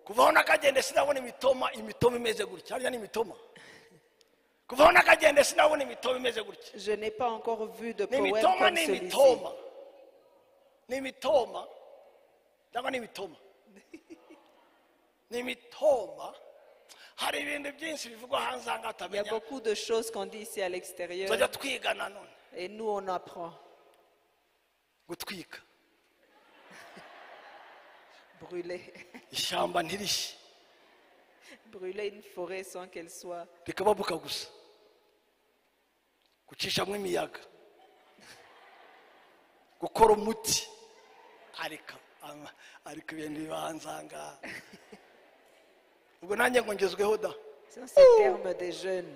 kuvaho nakagende sinabona imitoma imeze gutya harya ni imitoma kuvaho nakagende sinabona imitoma imeze gutya Je n'ai pas encore vu de poème imitoma comme ni celui-ci. imitoma ni imitoma cyangwa ni imitoma ni imitoma hari ibintu byinshi bivugwa hanze aha Il y a atamenya beaucoup de choses qu'on dit ici à l'extérieur tujya twiga nanone et nous on apprend. gutwika Brûler. ishyamba ntirishye Brûler une forêt sans qu'elle soit. rikababuka gusa gucishamo imiyaga gukora umuti ariko ibintu bibanzanga ubwo nanjye ngo ngezweho da C'est ces termes des jeunes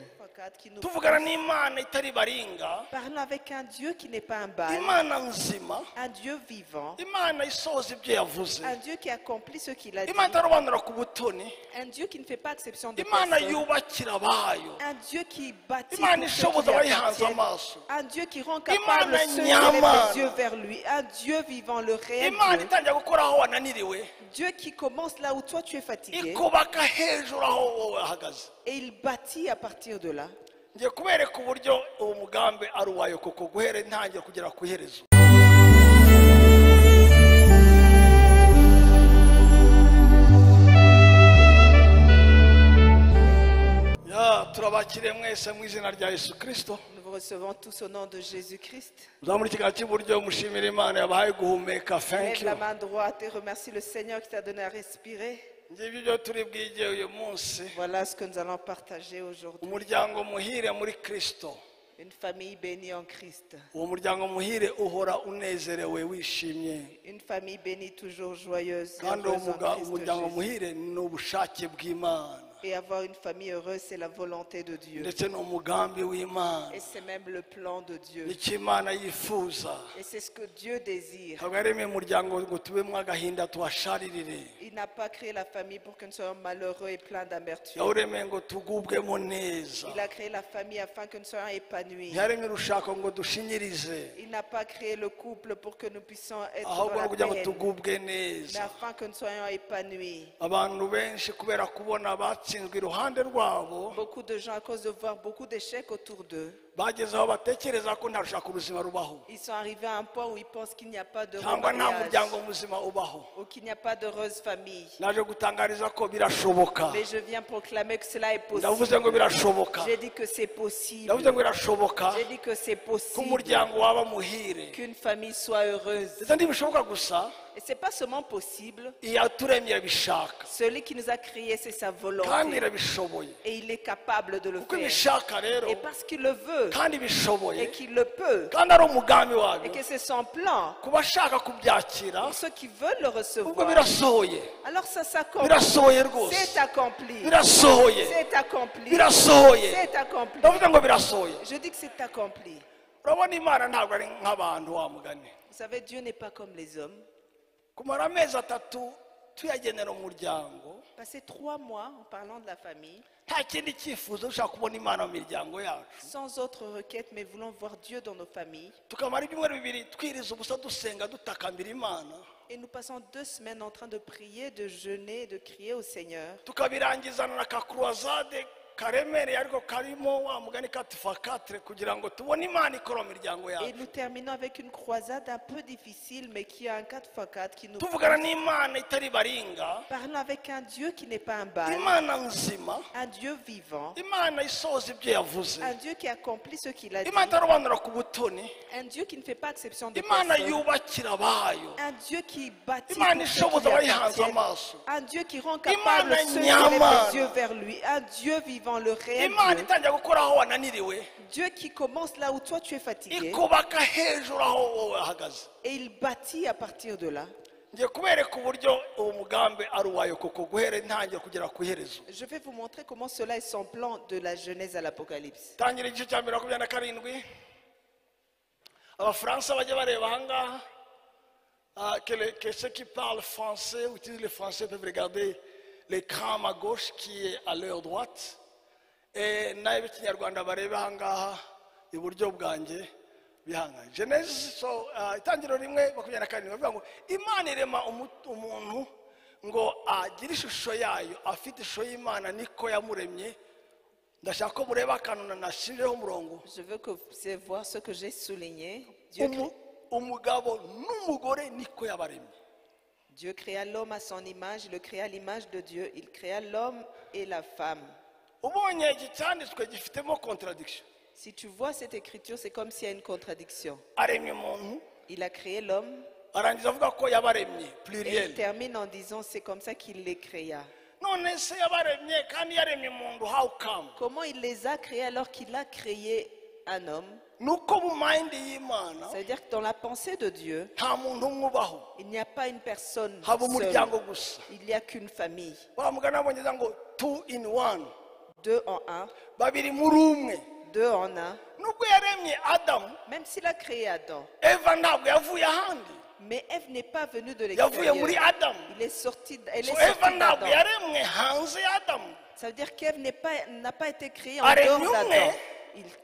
qui nous tuvugana n'Imana itari baringa parlons avec un Dieu qui n'est pas un Baal, Imana nzima un Dieu vivant, Imana isohoza ibyo yavuze un Dieu qui accomplit ce qu'il a dit, Imana itarobanura ku butoni un Dieu qui ne fait pas exception de Imana personne, yubakira abayo un Dieu qui bâtit Imana pour ceux ishoboza qui lui abayihanze appartiennent, amaso un Dieu qui rend capable Imana ceux qui nyamana. lèvent les yeux vers lui, un Dieu vivant, le réel Imana Dieu, itangira gukora aho wananiriwe Dieu qui commence là où toi tu es fatigué ikubaka hejuru aho wowe ahagaze et il bâtit à partir de là. ngiye kubereka uburyo uwo mugambi ari uwayo koko guhera intangiriro kugera ku iherezo turabakiriye mwese mu izina rya Yesu Kristo Nous vous recevons tous au nom de Jésus-Christ. uzamura ikiganza cy'iburyo mushimira Imana yabahaye guhumeka thank Lève la you main droite et remercie le Seigneur qui t'a donné à respirer. ngibyo ibyo turi bwige uyu munsi Voilà ce que nous allons partager aujourd'hui. umuryango muhire muri Kristo Une famille bénie en Christ. uwo muryango muhire uhora unezerewe wishimye Une famille bénie toujours joyeuse et kandi uwo heureuse en Christ umuryango Jésus. muhire ni ubushake bw'Imana Et avoir une famille heureuse, c'est la volonté de Dieu. ndetse ni umugambi w'Imana Et c'est même le plan de Dieu. nicyo Imana yifuza Et c'est ce que Dieu désire. ntabwo yaremye umuryango ngo tubemo agahinda tuhasharirire Il n'a pas créé la famille pour que nous soyons malheureux et pleins d'amertume. yawuremeye ngo tugubwemo neza Il a créé la famille afin que nous soyons épanouis. ntiyaremye urushako ngo dushinyirize Il n'a pas créé le couple pour que nous puissions être ahubwo dans no la kugira ngo peine, tugubwe mais neza afin que nous soyons épanouis. abantu benshi kubera kubona batsinzwe iruhande rwabo Beaucoup de gens, à cause de voir beaucoup d'échecs autour d'eux, bageze aho batekereza ko nta rushaka ubuzima rubaho ils sont arrivés à un point où ils pensent qu'il n'y a pas de cyangwa nta mariage muryango muzima ubaho ou qu'il n'y a pas d'heureuse famille. naje gutangariza ko birashoboka Mais je viens proclamer que cela est ndavuze possible. ngo birashoboka J'ai dit que c'est possible. ndavuze ngo birashoboka J'ai dit que c'est ko possible umuryango waba muhire qu'une famille soit heureuse. ndetse ntibishoboka gusa Et ce n'est pas seulement possible. iyaturemye irabishaka Celui qui nous a créés, c'est sa kandi volonté. irabishoboye Et il est capable de le kuko faire. ibishaka rero Et parce qu'il le veut, kandi bishoboye et qu'il le peut, kandi ari umugambi et wabyo que c'est son plan, ku bashaka kubyakira pour ceux qui veulent le ubwo recevoir, birasohoye alors ça s'accomplit. birasohoye rwose C'est accompli. birasohoye C'est accompli. birasohoye C'est accompli. ndavuze ngo birasohoye Je dis que c'est accompli. urabona Imana ntabwo ari nk'abantu wa mugani Vous savez, Dieu n'est pas comme les hommes. kumara amezi atatu tuyagenera umuryango Passer 3 mois en parlant de la famille, nta kindi cyifuzo dushaka kubona Imana mu miryango yacu sans autre requête, mais voulons voir Dieu dans nos familles. tukamara ibyumweru bibiri twiriza ubusa dusenga dutakambira Imana Et nous passons 2 semaines en train de prier, de jeûner, de crier au Seigneur. tukabirangizana na kakurwazade karemereye ariko karimo wa mugani katifakatire kugira ngo tubone Imana ikora mu miryango Et yacu nous terminons avec une croisade un peu difficile, mais qui a un 4x4 qui nous tuvugana n'Imana itari baringa parlons avec un Dieu qui n'est pas un Baal, Imana nzima un Dieu vivant, Imana isohoza ibyo yavuze un Dieu qui accomplit ce qu'il a dit, Imana itarobanura ku butoni un Dieu qui ne fait pas exception de Imana personne, yubakira abayo un Dieu qui bâtit Imana pour ceux ishoboza qui lui abayihanze appartiennent, amaso un Dieu qui rend Imana capable ceux qui nyamana. lèvent les yeux vers lui, un Dieu vivant, le réel Imana Dieu, itangira gukora aho wananiriwe Dieu qui commence là où toi tu es fatigué ikubaka hejuru aho wowe ahagaze et il bâtit à partir de là. ngiye kubereka uburyo uwo mugambi ari uwayo koko guhera intangiriro kugera ku iherezo Je vais vous montrer comment cela est son plan de la Genèse à l'Apocalypse. tangira igice cya 27 abafaransa bajya bareba ahangaha que ceux qui parlent français ou utilisent le français peuvent regarder l'écran à ma gauche qui est à leur droite et nawe b'ikinyarwanda bareba ahangaha iburyo bwanjye bihanganye Genèse so itangiriro 1:27 bavuga ngo Imana irema umuntu ngo agire ishusho yayo afite ishusho y'Imana niko yamuremye. Ndashaka ko mureba akantu nashireho umurongo. Je veux que vous puissiez voir ce que j'ai souligné. Umugabo n'umugore niko yabaremye. Dieu créa l'homme à son image, il le créa à l'image de Dieu. Il créa l'homme et la femme. Ubonye iki cyanditswe gifitemo contradiction. Si tu vois cette écriture, c'est comme s'il y a une contradiction. Aremye umuntu. Il a créé l'homme. Arangiza avuga ko yabaremye Et il pluriel. termine en disant c'est comme ça qu'il les créa. None se yabaremye kandi yaremye umuntu, how come? Comment il les a créés alors qu'il a créé un homme? Nuko mu mind y'Imana Ça veut dire que dans la pensée de Dieu, nta muntu umwe ubaho, il n'y a pas une personne haba seule. umuryango gusa. Il n'y a qu'une famille. Bamugana abongereza ngo 2 in 1, Deux en un, babiri muri umwe. deux en un. Nubwo yaremye Adamu, Même s'il a créé Adam. Eva ntabwo yavuye ahandi, Mais Ève n'est pas venue de yavuye muri l'extérieur. Adamu. Elle est sortie So Eva d'Adam. ntabwo yaremwe hanze y'Adamu, Ça veut dire qu'Ève n'a pas été créée en Arrête, dehors nous, d'Adam. mais-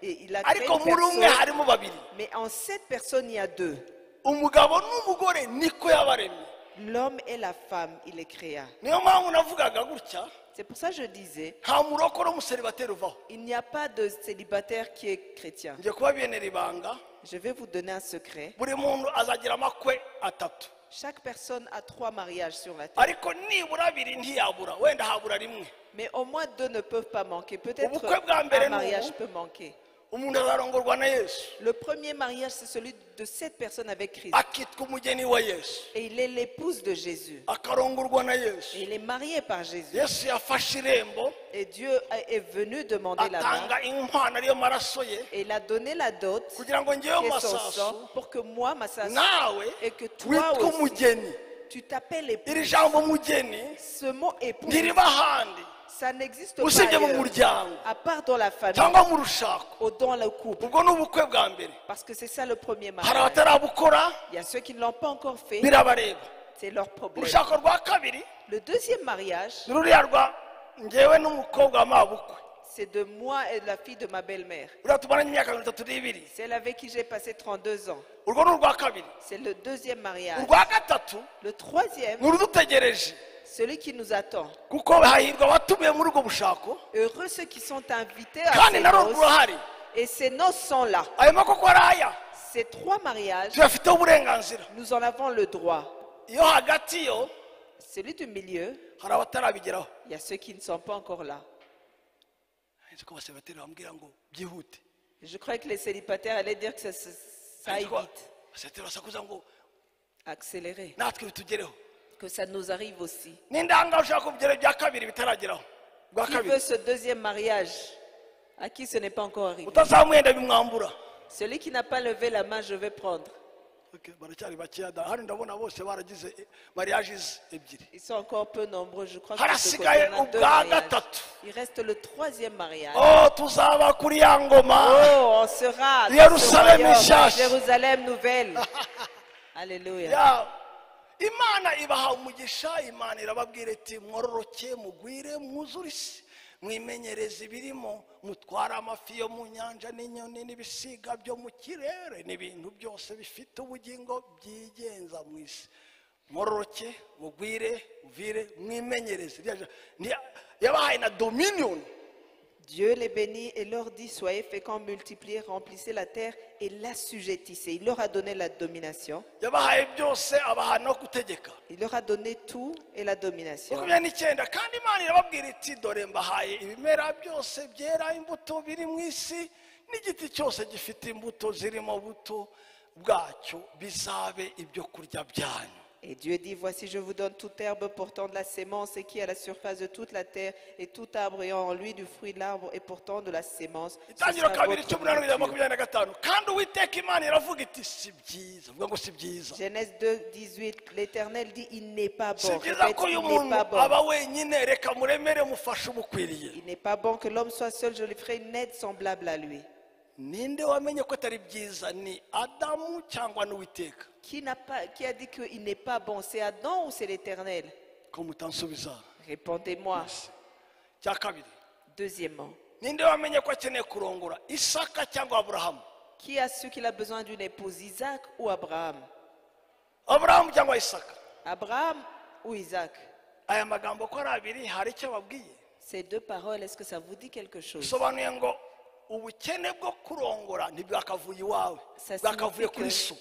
Il a créé ariko une muri umwe personne. harimo babiri. Mais en cette personne, il y a deux. Umugabo n'umugore niko yabaremye. L'homme et la femme, il les créa. Niyo mpamvu navugaga gutya, C'est pour ça que je disais, nta murokore umuseribateri uvaho. il n'y a pas de célibataire qui est chrétien. Ngiye kubabiyenera ibanga, Je vais vous donner un secret. buri muntu azagira amakwe atatu, Chaque personne a 3 mariages sur la terre. ariko nibura abiri ntiyabura, wenda habura rimwe. Mais au moins 2 ne peuvent pas manquer. Peut-être Ubukwe bwa mbere un mariage n'ubu. peut manquer. Umuntu azarongorwa na Yesu, Le premier mariage, c'est celui de cette personne avec Christ. akitwa umugeni wa Yesu, Et il est l'épouse de Jésus. akarongorwa na Et Yesu. il est marié par Jésus. Yesu yafashe irembo, Et Dieu est venu demander la main. atanga inkwano ariyo maraso ye, Et il a donné la dot, qui kugira ngo ngewe est son masasu sang, pour que moi, ma sasse, nawe et que toi witwa aussi, umugeni. tu t'appelles épouse. Iri jambo mugeni Ce mot épouse, ntiriba ahandi ça n'existe pas usibye mu ailleurs, muryango à part dans la famille cyangwa mu rushako. ou dans le couple. Ubwo ni ubukwe bwa mbere. Parce que c'est ça le premier Hari mariage. abatarabukora, Il y a ceux qui ne l'ont pas encore fait, birabareba. c'est leur problème. Urushako rwa kabiri Le deuxième mariage, ni ruriya rwa ngewe n'umukobwa w'amabukwe, c'est de moi et de la fille de ma belle-mère. uriya tumaranye imyaka 32. Celle avec qui j'ai passé 32 ans. Urwo ni urwa kabiri. C'est le deuxième mariage. Urwa gatatu Le troisième, ni urudutegereje, celui qui nous attend. kuko hahirwa abatumiwe muri ubwo bushako, Heureux ceux qui sont invités à kandi ces naro noces. rurahari. Et ces noces sont là. Ayo makoko ari aya, Ces 3 mariages, tuyafiteho uburenganzira. nous en avons le droit. Iyo hagati yo Celui du milieu, hari abatarabigeraho. il y a ceux qui ne sont pas encore là. Nzi ko abasebateri bambwira ngo byihute. Je crois que les célibataires allaient dire que ça aille Nzi ko vite, abasebateri basakuza ngo accélérer, natwe bitugereho. que ça nous arrive aussi. N'indanga ushaka kubyera bya kabiri bitarageraho. Bwa Qui veut kabiri ce deuxième mariage à qui ce n'est pas encore arrivé? utazamwenda bimwambura. Celui qui n'a pas levé la main, je vais prendre. Okay, baracyari bakeya da. Hano ndabona bose baragize mariages ebyiri. Ils sont encore peu nombreux, je crois que Harasigaye on a 2 ubwa mariages. gatatu. Il reste le 3e mariage. Oh, tuzaba kuri ya ngoma. Oh, on sera dans ce Yerusalem royaume, ishasha. Jérusalem nouvelle. Alléluia. Ya Imana ibaha umugisha, Imana irababwira iti mwororoke mugwire mwuzure isi, mwimenyereze ibirimo, mutwara amafi yo mu nyanja n'inyoni n'ibisiga byo mu kirere n'ibintu byose bifite ubugingo byigenza mu isi. Mwororoke mugwire muvire mwimenyereze. Yabahaye na dominion. Dieu les bénit et leur dit, soyez féconds, multipliez, remplissez la terre et l'assujettissez. Il leur a donné la domination. Yabahaye byose abaha no gutegeka. Il leur a donné tout et la domination. 29 kandi Imana irababwira iti dore mbahaye ibimera byose byera imbuto biri mu isi n'igiti cyose gifite imbuto zirimo buto bwacyo bizabe ibyo kurya byanyu. Et Dieu dit, voici, je vous donne toute herbe portant de la sémence et qui est à la surface de toute la terre, et tout arbre ayant en lui du fruit de l'arbre et portant de la sémence. Ce Itangiro sera kabiri votre 18:25 nourriture. kandi Uwiteka Imana iravuga iti si byiza, vuga ngo si byiza. Genèse 2, 18, l'Éternel dit, il n'est pas Si bon. byiza Répète, ko uyu il n'est muntu pas bon. aba wenyine, reka muremere mufashe umukwiriye. Il n'est pas bon que l'homme soit seul, je lui ferai une aide semblable à lui. Ninde wamenye ko atari byiza, ni Adamu cyangwa n'Uwiteka? Qui a dit qu'il n'est pas bon? C'est Adam ou c'est l'Éternel? Ko mutansubiza. Répondez-moi. Cya kabiri, Deuxièmement, ninde wamenye ko akeneye kurongora, Isaka cyangwa Aburahamu? qui a su qu'il a besoin d'une épouse, Isaac ou Abraham? Aburahamu cyangwa Isaka? Abraham ou Isaac? aya magambo ko ari abiri hari icyo babwiye. Ces deux paroles, est-ce que ça vous dit quelque chose? Bisobanuye ngo ubukene bwo kurongora ntibwakavuye iwawe, bwakavuye kuri so.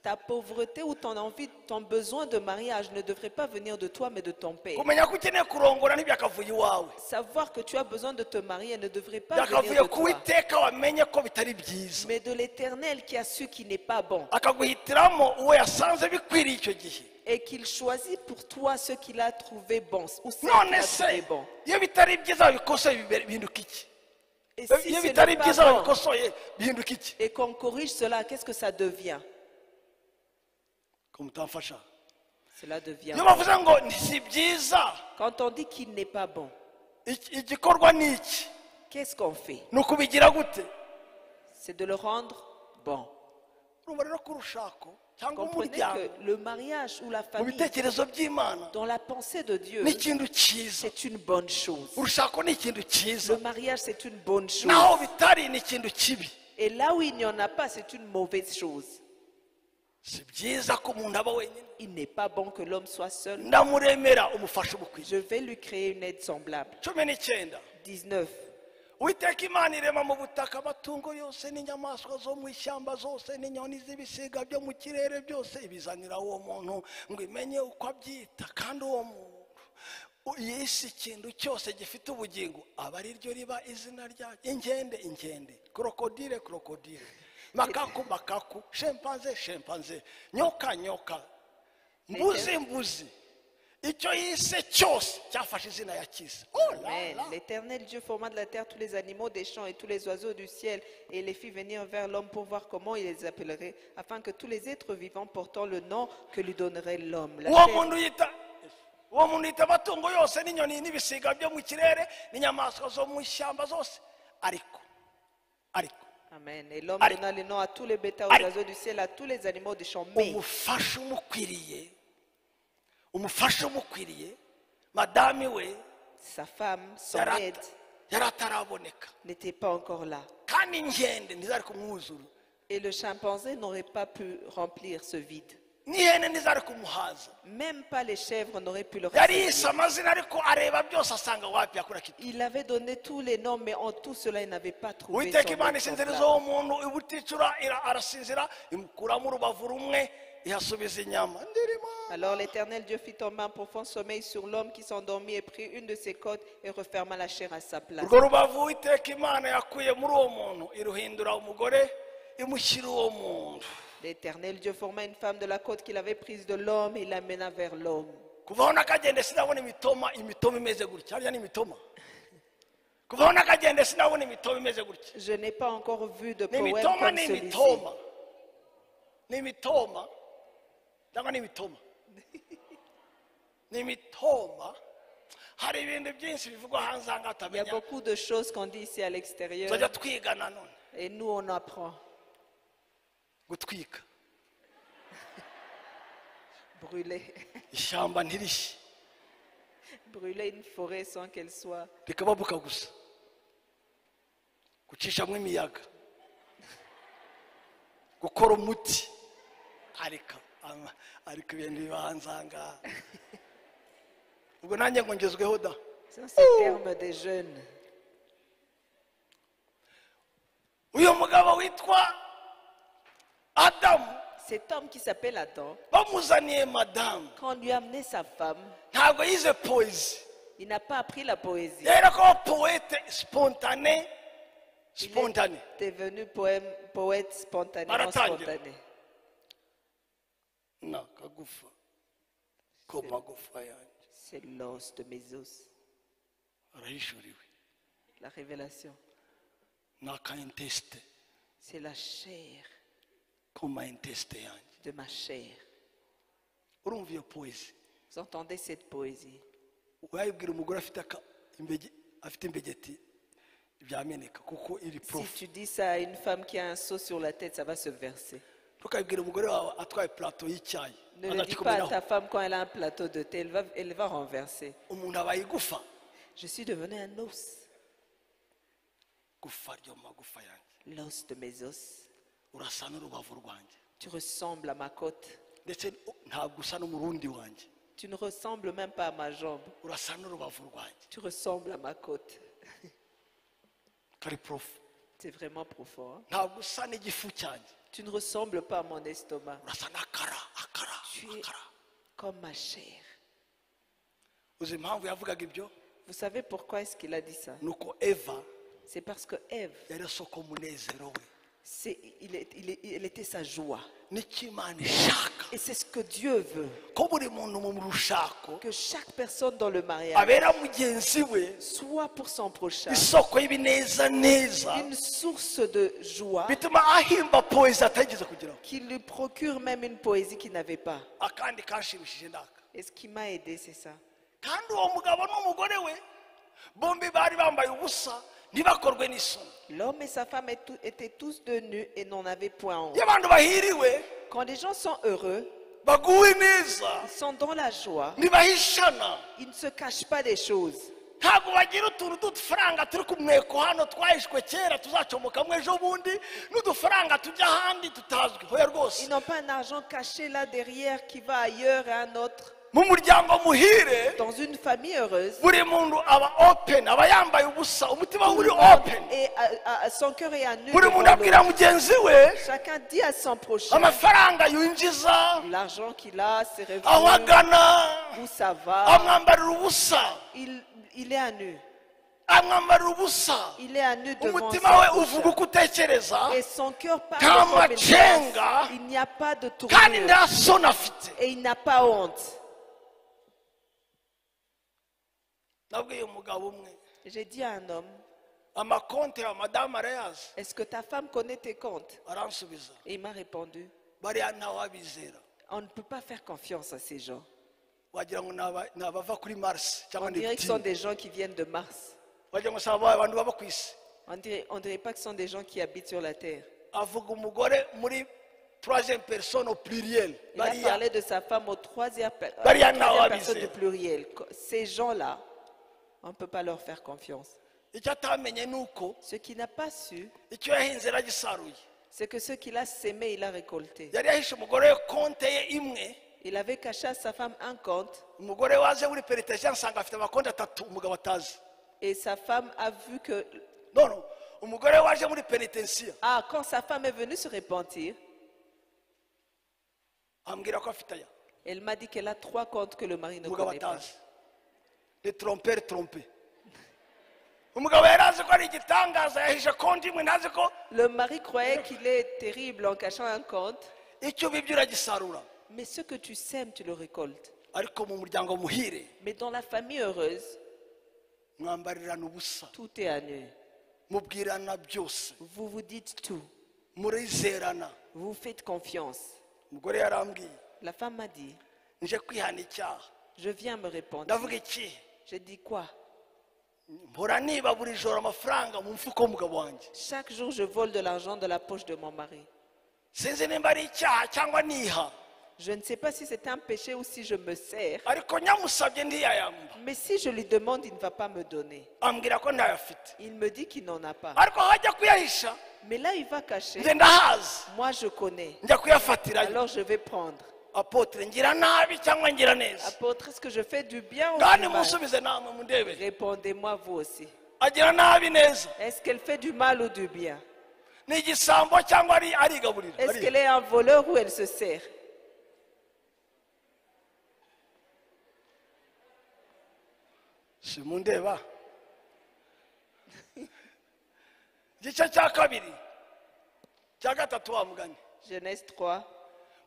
Ta pauvreté ou ton envie, ton besoin de mariage ne devrait pas venir de toi, mais de ton père. Kumenya ko ukeneye kurongora ntibyakavuye iwawe, Savoir que tu as besoin de te marier ne devrait pas venir byakavuye de ku toi, Uwiteka wamenye ko bitari byiza, mais de l'Éternel qui a su qu'il n'est pas bon akaguhitiramo uwo yasanze bikwiriye icyo gihe. et qu'il choisit pour toi ce qu'il a trouvé bon ou ce qu'il None a se trouvé bon. iyo bitari byiza babikosoye bihinduka iki? Et si Iyo ce bitari n'est byiza pas bon babikosoye bihinduka iki? et qu'on corrige cela, qu'est-ce que ça devient? Ko mutamfasha. Cela devient Iyo bon. bavuze ngo si byiza, Quand on dit qu'il n'est pas bon, igikorwa ni iki? qu'est-ce qu'on fait? Ni ukubigira gute? C'est de le rendre bon. Urumva rero ko urushako cyangwa Comprenez umuryango que le mariage ou la mu famille, bitekerezo by'Imana dans la pensée de Dieu, ni ikintu cyiza. c'est une bonne chose. Urushako ni ikintu cyiza, Le mariage, c'est une bonne chose. naho bitari ni ikintu kibi. Et là où il n'y en a pas, c'est une mauvaise chose. Si byiza ko umuntu aba wenyine. Il n'est pas bon que l'homme soit seul. Ndamuremera umufasha ubukwiye. Je vais lui créer une aide semblable. 19. 19. Uwiteka Imana irema mu butaka amatungo yose n'inyamaswa zo mu ishyamba zose n'inyoni z'ibisiga byo mu kirere byose ibizanira uwo muntu ngo imenye uko abyita, kandi uwo muntu yise ikintu cyose gifite ubugingo aba ari ryo riba izina ryayo. Inkende, krokodile, makaku, chimpanze, nyoka, mbuzi, icyo yise cyose cyafashe izina yakize. Amen. L'Éternel Dieu forma de la terre tous les animaux des champs et tous les oiseaux du ciel, et les fit venir vers l'homme pour voir comment il les appellerait, afin que tous les êtres vivants portant le nom que lui donnerait l'homme. La uwo chair- muntu yita amatungo yose n'inyoni n'ibisiga byo mu kirere n'inyamaswa zo mu ishyamba zose, ariko Amen. Et l'homme Allez. donna le nom à tous les bétails, aux Allez. oiseaux du ciel, à tous les animaux des champs. Mais umufasha umukwiriye madame we sa femme, son yari aide, ataraboneka, n'était pas encore là. kandi inkende ntizari kumwuzura, Et le chimpanzé n'aurait pas pu remplir ce vide. n'ihene ntizari kumuhaza. Même pas les chèvres n'auraient pu le Yari yise remplir. amazina ariko areba byose asanga wapi yakura kitu. Il avait donné tous les noms, mais en tout cela, il n'avait pas trouvé Uwiteka son Imana nom isinziriza semblable. uwo muntu ibuticura arasinzira, imukuramo urubavu rumwe ihasubiza inyama. Ndirimo. Alors l'Éternel Dieu fit tomber un profond sommeil sur l'homme qui s'endormit et prit une de ses côtes et referma la chair à sa place. Urwo rubavu Uwiteka Imana yakuye muri uwo muntu iruhindura umugore imushyira uwo muntu. L'Éternel Dieu forma une femme de la côte qu'il avait prise de l'homme et l'amena vers l'homme. Kuvaho nakagende sinabona imitoma imeze gutya. Harya ni imitoma. Kuvaho nakagende sinabona imitoma imeze gutya. Je n'ai pas encore vu de Ni poème imitoma comme ni celui-ci. imitoma. Ni imitoma. Cyangwa ni imitoma. Ni imitoma. Hari ibintu byinshi bivugwa hanze aha ngaha Il y a utamenya. beaucoup de choses qu'on dit ici à l'extérieur Tuzajya twiga nanone et nous on apprend. gutwika. Brûler. Ishyamba ntirishye. Brûler une forêt sans qu'elle soit. Rikababuka gusa. Gucishamo imiyaga. Gukora umuti. Ariko ibintu bibanza aha ngaha. Ubwo nanjye ngo ngezweho da. C'est ces termes des jeunes. Uyu mugabo witwa Adamu Cet homme qui s'appelle Adam, bamuzaniye madamu quand on lui a amené sa femme, ntabwo yize poezi, il n'a pas appris la poésie. rero ko poete spontane Il est devenu poète spontanément Baratangira. spontané. nakagufa ko magufa yanjye C'est l'os de mes os. arahishuriwe La révélation. nakainteste C'est la chair ko mainteste yanjye. de ma chair. Urumva iyo poezi Vous entendez cette poésie? wayibwira umugore afite imbegeti byameneka kuko iri Si prof. tu dis ça à une femme qui a un seau sur la tête, ça va se verser. Tukabwira umugore wawe atwaye plateau y'icyayi Ne le dis pas à ta femme quand elle a un plateau de thé, elle va renverser. umuntu abaye igufa. Je suis devenu un os, Gufa ryo mu magufa yanjye l'os de mes os. urasa n'urubavu rwanjye Tu ressembles à ma côte. ndetse ntabwo usa n'umurundi wanjye. Tu ne ressembles même pas à ma jambe. urasa n'urubavu rwanjye. Tu ressembles à ma côte. Kari prof. C'est vraiment profond. Hein? Ntabwo usa n'igifu cyanjye. Tu ne ressembles pas à mon estomac. Urasa n'akara, akara, Tu es akara. comme ma chair. Uzi impamvu yavugaga ibyo? Vous savez pourquoi est-ce qu'il a dit ça? Nuko Eva C'est parce que Ève, yari isoko umunezero we. il était sa joie. Nicyo Imana ishaka. Et c'est ce que Dieu veut. Ko buri muntu mu rushako Que chaque personne dans le mariage abera mugenzi we soit pour son prochain isoko y'ibineza neza une source de joie bituma ahimba poezi atageze kugeraho. qui lui procure même une poésie qu'il n'avait pas. Akandi kanshimishije ndaka. Et ce qui m'a aidé, c'est ça. Kandi uwo mugabo n'umugore we bombi bari bambaye ubusa ntibakorwe n'isoni. L'homme et sa femme étaient tous de nus et n'en avaient point honte. Iyo abantu bahiriwe Quand les gens sont heureux, baguwe neza ils sont dans la joie, ntibahishana, ils ne se cachent pas des choses. ntabwo bagira utuntu tw'udufaranga turi ku mweko hano twahishwe kera tuzacomokamo ejo bundi n'udufaranga tujya ahandi tutazwi. Hoya rwose Ils n'ont pas un argent caché là derrière qui va ailleurs à un autre. mu muryango muhire Dans une famille heureuse, buri muntu aba open, aba yambaye ubusa, umutima we tout uri le monde open. son cœur est à nu. Buri devant muntu abwira l'autre. mugenzi we Chacun dit à son prochain amafaranga yinjiza, l'argent qu'il a, ses aho revenus, agana, où ça va. amwambarira ubusa, Il est à nu. amwambarira ubusa. Il est à nu devant son Umutima we prochain. uvuga uko utekereza Et son cœur parle nta comme il macenga pense. Il n'y a pas de kandi tournure. nta soni afite. Et il n'a pas honte. Nabwiye umugabo umwe J'ai dit à un homme, amakonti ya madamu arayazi, est-ce que ta femme connaît tes comptes? aransubiza Et il m'a répondu, bariya ntawabizera, on ne peut pas faire confiance à ces gens. wagira ngo ni abava kuri Mars On cyangwa dirait que ce sont Neptune, des gens qui viennent de Mars. wagira ngo si abantu baba ku isi. On dirait pas que ce sont des gens qui habitent sur la terre. Avuga umugore muri troisième personne au pluriel, Il a bariya parlé de sa femme au troisième Bariya personne ntawabizera. du pluriel. Ces gens-là, on ne peut pas leur faire confiance. icyo atamenye ni uko Ce qu'il n'a pas su, icyo yahinze yaragisaruye. c'est que ce qu'il a sémé, il a récolté. Yari yahishe umugore we konte ye imwe, Il avait caché à sa femme un compte umugore waje muri pereteje nsanga afite amakonti atatu umugabo atazi. et sa femme a vu que... None umugore waje muri penitensiya Ah, quand sa femme est venue se repentir, ambwira ko afite aya elle m'a dit qu'elle a 3 comptes que le mari ne umugabo connaît pas. atazi. Le trompeur trompé. Umugabo yari azi ko ari igitangaza, yahishe konti imwe ntazi ko Le mari croyait qu'il est terrible en cachant un compte, icyo bibye uragisarura. mais ce que tu sèmes, tu le récoltes. Ariko mu muryango muhire Mais dans la famille heureuse, mwambarirana ubusa, tout est à nu. mubwirana byose, Vous vous dites tout. murizerana. Vous faites confiance. Umugore yarambwiye La femme m'a dit, nje kwihana icyaha. je viens me répondre. Ndavuga iki? J'ai dit quoi? Mpora niba buri joro amafaranga mu mfuko w'umugabo wanjye. Chaque jour, je vole de l'argent de la poche de mon mari. Sinzi nimba ari icyaha cyangwa niha, Je ne sais pas si c'est un péché ou si je me sers. ariko nyamusabye ntiyayamba. Mais si je lui demande, il ne va pas me donner. Ambwira ko ntayo afite. Il me dit qu'il n'en a pas. Ariko aho ajya kuyahisha Mais là, il va cacher. nze ndahazi, Moi, je connais. njya kuyafatirayo. Alors, je vais prendre. Apotre ngira nabi cyangwa ngira neza? Apôtre, est-ce que je fais du bien ou Kandi du mal? musubize namwe mundebe. Répondez-moi vous aussi. Agira nabi neza? Est-ce qu'elle fait du mal ou du bien? Ni igisambo cyangwa arigaburira? Est-ce qu'elle est un voleur ou elle se sert? Simundeba. Igice cya kabiri cya gatatu wa mugani. Genèse 3.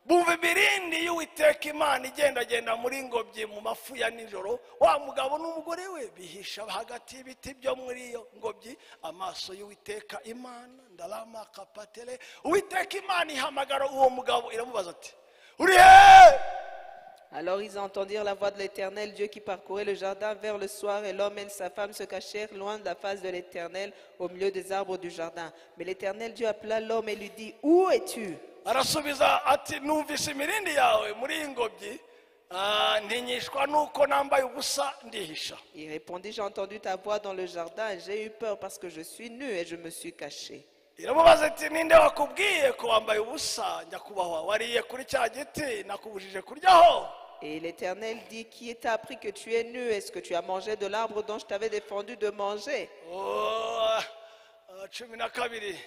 Bumva imirindi y'Uwiteka Imana igendagenda muri ngobyi mu mafu ya nijoro, wa mugabo n'umugore we bihisha hagati y'ibiti byo muri iyo ngobyi, amaso y'Uwiteka Imana ndarama kapatele. Uwiteka Imana ihamagara uwo mugabo iramubaza ati uri he? Alors ils entendirent la voix de l'Éternel, Dieu qui parcourait le jardin vers le soir, et l'homme et sa femme se cachèrent loin de la face de l'Éternel, au milieu des arbres du jardin. Mais l'Éternel Dieu appela l'homme et lui dit, où es-tu? Arasubiza ati numvise imirindi yawe muri iyi ngobyi, ntinyishwa nuko nambaye ubusa ndihisha. Il répondit, j'ai entendu ta voix dans le jardin, et j'ai eu peur parce que je suis nu et je me suis caché. Iramubaza ati ninde wakubwiye ko wambaye ubusa nyakubahwa? Wariye kuri cya giti nakubujije kuryaho? Et l'Éternel dit, qui t'a appris que tu es nu? Est-ce que tu as mangé de l'arbre dont je t'avais défendu de manger? Oh, 12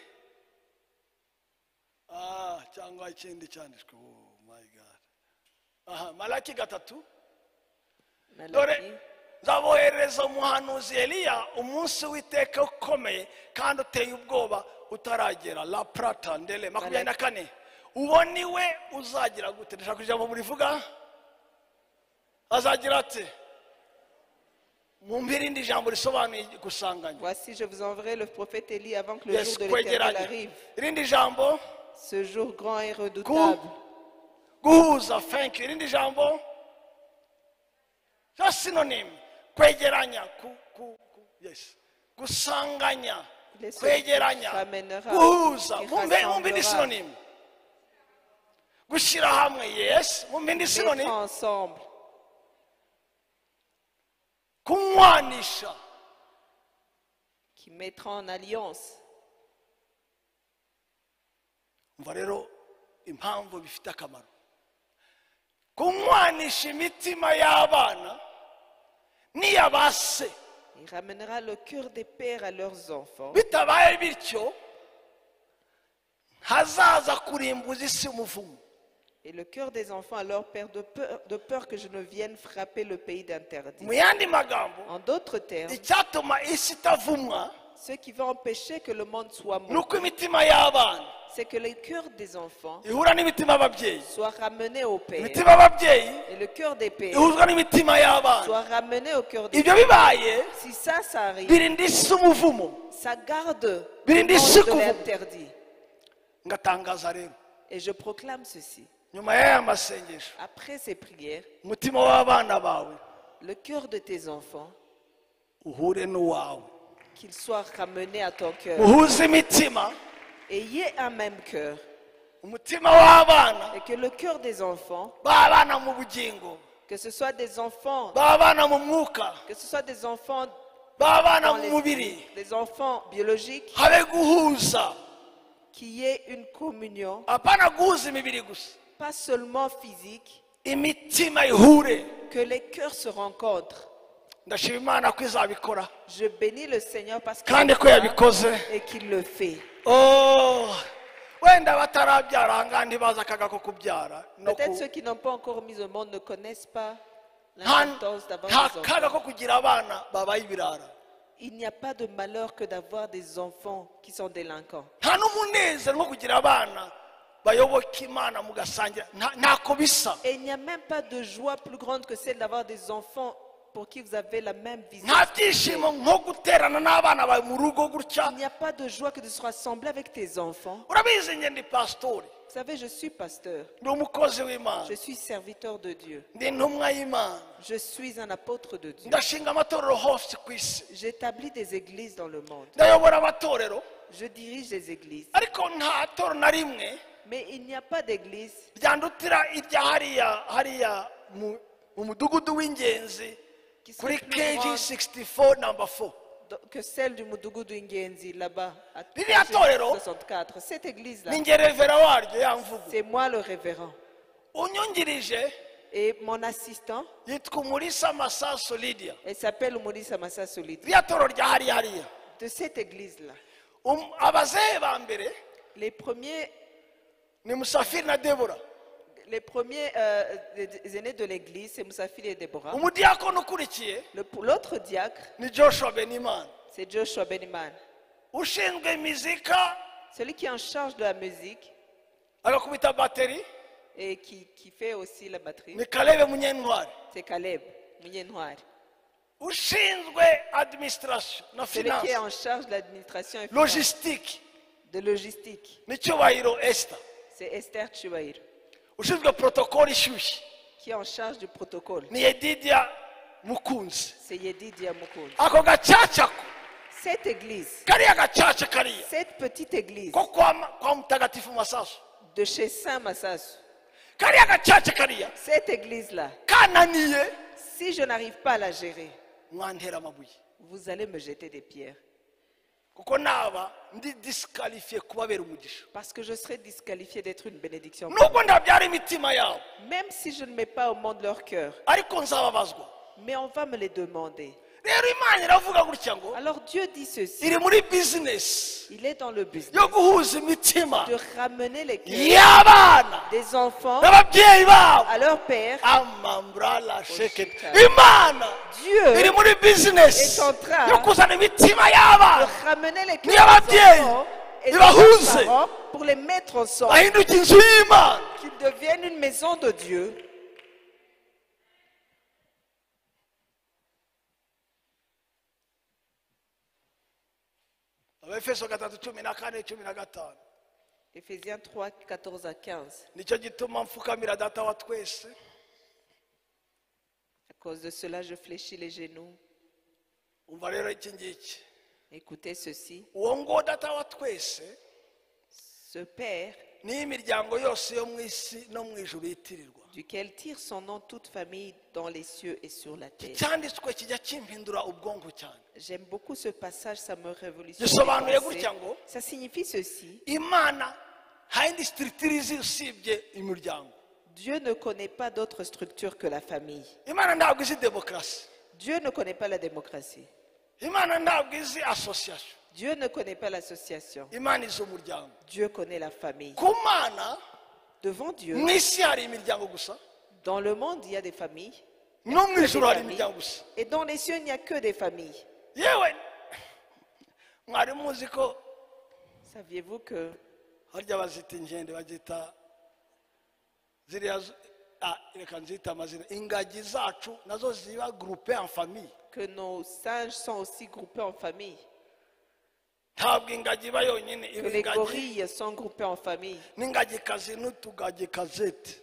cyangwa ikindi cyanditswe. Oh my god. Aha, Malaki 3. Dore Malaki. nzaboherereza umuhanuzi Eliya umunsi w'iteka ukomeye kandi uteye ubwoba utaragera. La prata ndele 24. Uwo niwe uzagira gute? Ndashaka ijambo murivuga. Azagira ati mumbire indi jambo risobanuye gusanganya. Voici, je vous enverrai le prophète Élie avant que le Yes, jour de l'Éternel kwegeranya. arrive. Irindi jambo Ce jour grand et redoutable. guhuza. Thank you. Irindi jambo just synonym. Kwegeranya. Yes. Gusanganya. Il est celui qui Kwegeranya. ramènera, Guhuza. qui Mumbe ni rassemblera. synonym. Gushyira hamwe. Yes. Mumbe ni Mettre synonym. ensemble. Kunywanisha. Qui mettra en alliance. Umva rero impamvu bifite akamaro. Kunywanisha imitima y'abana n'iy'abase. Il ramènera le cœur des pères à leurs enfants. Bitabaye bityo hazaza kurimbuza isi umuvumo. Et le cœur des enfants à leur père de peur que je ne vienne frapper le pays d'interdit. Mu yandi magambo, En d'autres termes, icyatuma isi itavumwa ce qui va empêcher que le monde soit ni mort, uko imitima y'abana c'est que le cœur des enfants ihura n'imitima y'ababyeyi, soit ramené au père. imitima y'ababyeyi Et le cœur des pères ihuzwa n'imitima y'abana. soit ramené au cœur des Ibyo pères. bibaye Si ça arrive, birinda isi umuvumo. ça garde le Birinda monde isi de kuvuga. l'interdit. Ngatangaza rero Et je proclame ceci. nyuma y'aya masengesho Après ces prières, umutima w'abana bawe le cœur de tes enfants, uhure n'uwawe. qu'il soit ramené à ton cœur. Muhuze imitima, Ayez un même cœur. umutima w'abana Et que le cœur des enfants, b'abana mu bugingo, que ce soit des enfants, b'abana mu mwuka, que ce soit des enfants b'abana dans mu l'esprit, mubiri, des enfants biologiques, habe guhuza. qu'il y ait une communion, Apana guhuza imibiri gusa, pas seulement physique, imitima ihure. que les cœurs se rencontrent. Ndashima Imana ko izabikora Je bénis le Seigneur parce kandi ko qu'il le yabikoze. fait et qu'il le fait. Oh, wenda batarabyara ahangaha ntibazi akaga ko kubyara no Peut-être ku- ceux qui n'ont pas encore mis au monde ne connaissent pas nta l'importance d'avoir nta des kaga enfants. ko kugira abana babaye ibirara. Il n'y a pas de malheur que d'avoir des enfants qui sont délinquants. Nta n'umunezero nko kugira abana bayoboka Imana mugasangira. Ntako bisa. Et il n'y a même pas de joie plus grande que celle d'avoir des enfants pour qui vous avez la même vision. Nta byishimo nko guterana n'abana bawe mu rugo gutya. Il n'y a pas de joie que de se rassembler avec tes enfants. Urabizi njye ndi pasitori, Vous savez, je suis pasteur. ndi umukozi w'Imana, Je suis serviteur de Dieu. ndi intumwa y'Imana. Je suis un apôtre de Dieu. Ndashinga amatorero hose ku isi, J'établis des églises dans le monde. ndayobora amatorero, Je dirige des églises. ariko nta toro na rimwe Mais il n'y a pas d'église ryandutira irya hariya mu mudugudu w'ingenzi qui kuri soit plus KG grande 64 number 4. que celle du Mudugudu Ingenzi là-bas à Ririya torero 64. Cette église-là, ni nge revera waryo yamvugo. c'est moi le révérend. Unyungirije Et mon assistant, yitwa Umulisa Masaso Lydia. elle s'appelle Maurice Massa Solide. Ririya toro rya hariya. De cette église-là, Abazehe ba mbere les premiers, ni Musafiri na Debora. les aînés de l'église, c'est Moussafili et Déborah. Umudiakono ukurikiye L'autre diacre, ni Joshua Benimana. c'est Joshua Beniman. Ushinzwe imizika Celui qui est en charge de la musique agakubita bateri et qui fait aussi la batterie, ni Kalebe Munyentwari. c'est Caleb Munyenwari. Ushinzwe administration na Celui qui est finance en charge de l'administration et finance, logistique de logistique, ni Cyubahiro Esther. c'est Esther Chubaïr. Ushinzwe protocole ishyushye Qui est en charge du protocole, ni Yedidia Mukunzi. c'est Yedidia Mukunzi. Ako gacaca ko Cette église, kariya gacaca kariya cette petite église ko kwa Mutagatifu Masaso, de chez Saint Massasu, kariya gacaca kariya cette église-là, kananiye si je n'arrive pas à la gérer, mwantera amabuye. vous allez me jeter des pierres. kuko naba ndi disqualifié kubabera umugisha Parce que je serai disqualifié d'être une bénédiction. nubwo ndabyara imitima yabo Même si je ne mets pas au monde leur cœur. ariko nzababazwa. Mais on va me les demander. rero imana iravuga gutya ngo Alors Dieu dit ceci. iri muri business Il est dans le business yo guhuza imitima de ramener les cœurs y'abana des enfants n'ababyeyi babo. à leur père. amambrala sheketi Oshitari. imana Dieu iri muri business est en train yo kuzana imitima de y'abana ramener les Ni cœurs des ababyeyi, enfants et ni des bahuze. parents pour les mettre ensemble. bahinduka inzu y'imana. Qu'ils deviennent une maison de Dieu. abefeso 3:14-15 Éphésiens 3, 14 à 15. nicyo gituma mfukamira data wa twese À cause de cela, je fléchis les genoux. umva rero iki ngiki Écoutez ceci. uwo ngo data wa twese Ce Père, niyo imiryango yose yo mu isi no mu ijuru yitirirwa. duquel tire son nom toute famille dans les cieux et sur la terre. cyanditswe kijya kimpindura ubwonko cyane. J'aime beaucoup ce passage, ça me révolutionne. gisobanuye les pensées. gutya ngo Ça signifie ceci. imana nta yindi structure izi usibye imiryango. Dieu ne connaît pas d'autre structure que la famille. imana ntabwo izi demokarasi. Dieu ne connaît pas la démocratie. imana ntabwo izi association. Dieu ne connaît pas l'association. imana izi umuryango. Dieu connaît la famille. ku mana Devant Dieu, mu isi hari imiryango gusa dans le monde, il y a des familles. no mu Que des ijuru hari familles. imiryango gusa. Et dans les cieux, il n'y a que des familles. yewe mwari muzi ko Saviez-vous que harya bazita inkende bazita ziriya reka nzita amazina ingagi zacu nazo ziba groupe en famille. nos singes sont aussi groupés en famille? ntabwo ingagi iba yonyine Que iba les ingagi gorilles sont groupés en famille? n'ingagikazi n'utugagikazete.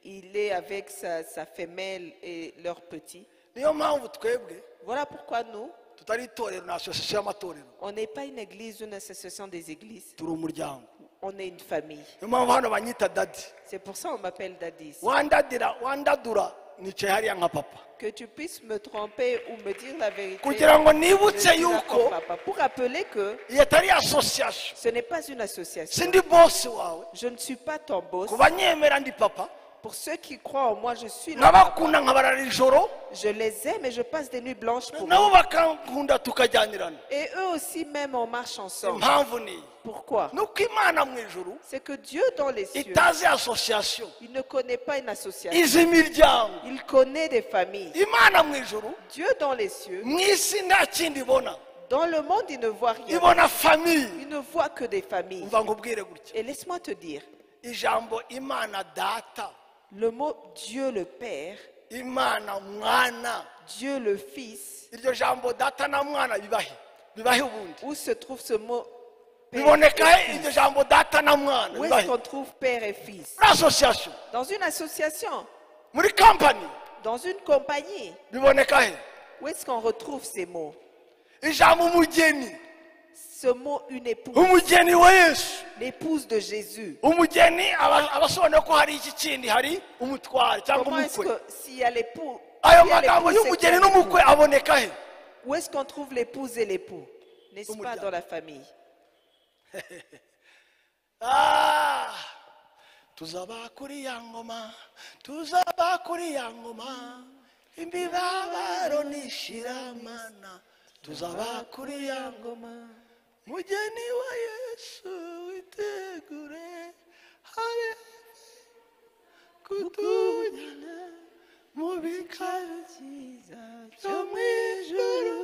Il est avec sa femelle et leurs petits. niyo mpamvu twebwe Voilà pourquoi nous, tutari itorero na association y'amatorero on n'est pas une église, une association des églises. turi umuryango. On est une famille. niyo mpamvu hano banyita dadi. C'est pour ça qu'on m'appelle Dadis. wandadura nicaye hariya nka papa Que tu puisses me tromper ou me dire la vérité. kugira ngo Je nibutse suis là yuko comme papa. Pour rappeler que iyo atari association ce n'est pas une association. sindi bosi wawe. Je ne suis pas ton boss. ku banyemera ndi papa Pour ceux qui croient en moi, je suis là. nkabakunda nkabarara ijoro Je les aime et je passe des nuits blanches pour nabo eux. bakankunda tukajyanirana. Et eux aussi même on marche ensemble. impamvu ni iyi Pourquoi? nuko imana mu ijuru C'est que Dieu dans les cieux, itazi association il ne connaît pas une association. izi imiryango. Il connaît des familles. imana mu ijuru Dieu dans les cieux, mu isi nta kindi ibona dans le monde, il ne voit rien. ibona famiye. Il ne voit que des familles. umva nkubwire gutya Et laisse-moi te dire, ijambo imana data le mot Dieu le Père, imana mwana Dieu le Fils, iryo jambo data na mwana bibahe ubundi où se trouve ce mot Père biboneka et he iryo Fils? jambo data na mwana Où est-ce qu'on trouve Père et Fils? muri association Dans une association, muri company dans une compagnie. biboneka he Où est-ce qu'on retrouve ces mots? ijambo umugeni Ce mot, une épouse, umugeni wa yesu l'épouse de Jésus. umugeni abasobanura ko hari iki kindi hari umutware cyangwa Comment est-ce umukwe. que s'il y a l'époux, ayo s'il y a magambo l'épouse, c'est qu'il y a y'umugeni l'époux. n'umukwe aboneka he Où est-ce qu'on trouve l'épouse et l'époux? N'est-ce pas Umuryango. dans la famille? Ah, tuzaba kuri ya ngoma tuzaba kuri ya ngoma imibabaro nishiramana tuzaba kuri ya ngoma mugeni wa yesu witegure hari kutujyana mu bikari byo mu ijuru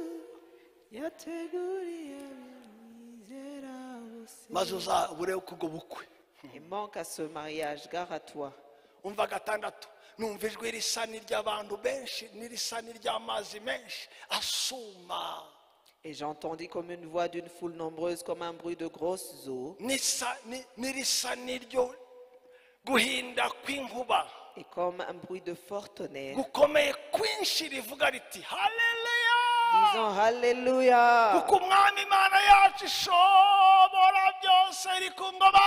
maze uzabure kubwo bukwe. Il manque à ce mariage, gare à toi. umva gatandatu numva ijwi risa n'iry'abantu benshi n'irisa n'iry'amazi menshi asuma Et j'entendis comme une voix d'une foule nombreuse, comme un bruit de grosses eaux, n'irisa n'iryo guhinda kw'inkuba et comme un bruit de fort tonnerre, gukomeye kwinshi rivuga riti haleluya disant Alléluia, kuko umwami imana yacu ishobora byose iri ku ngoma.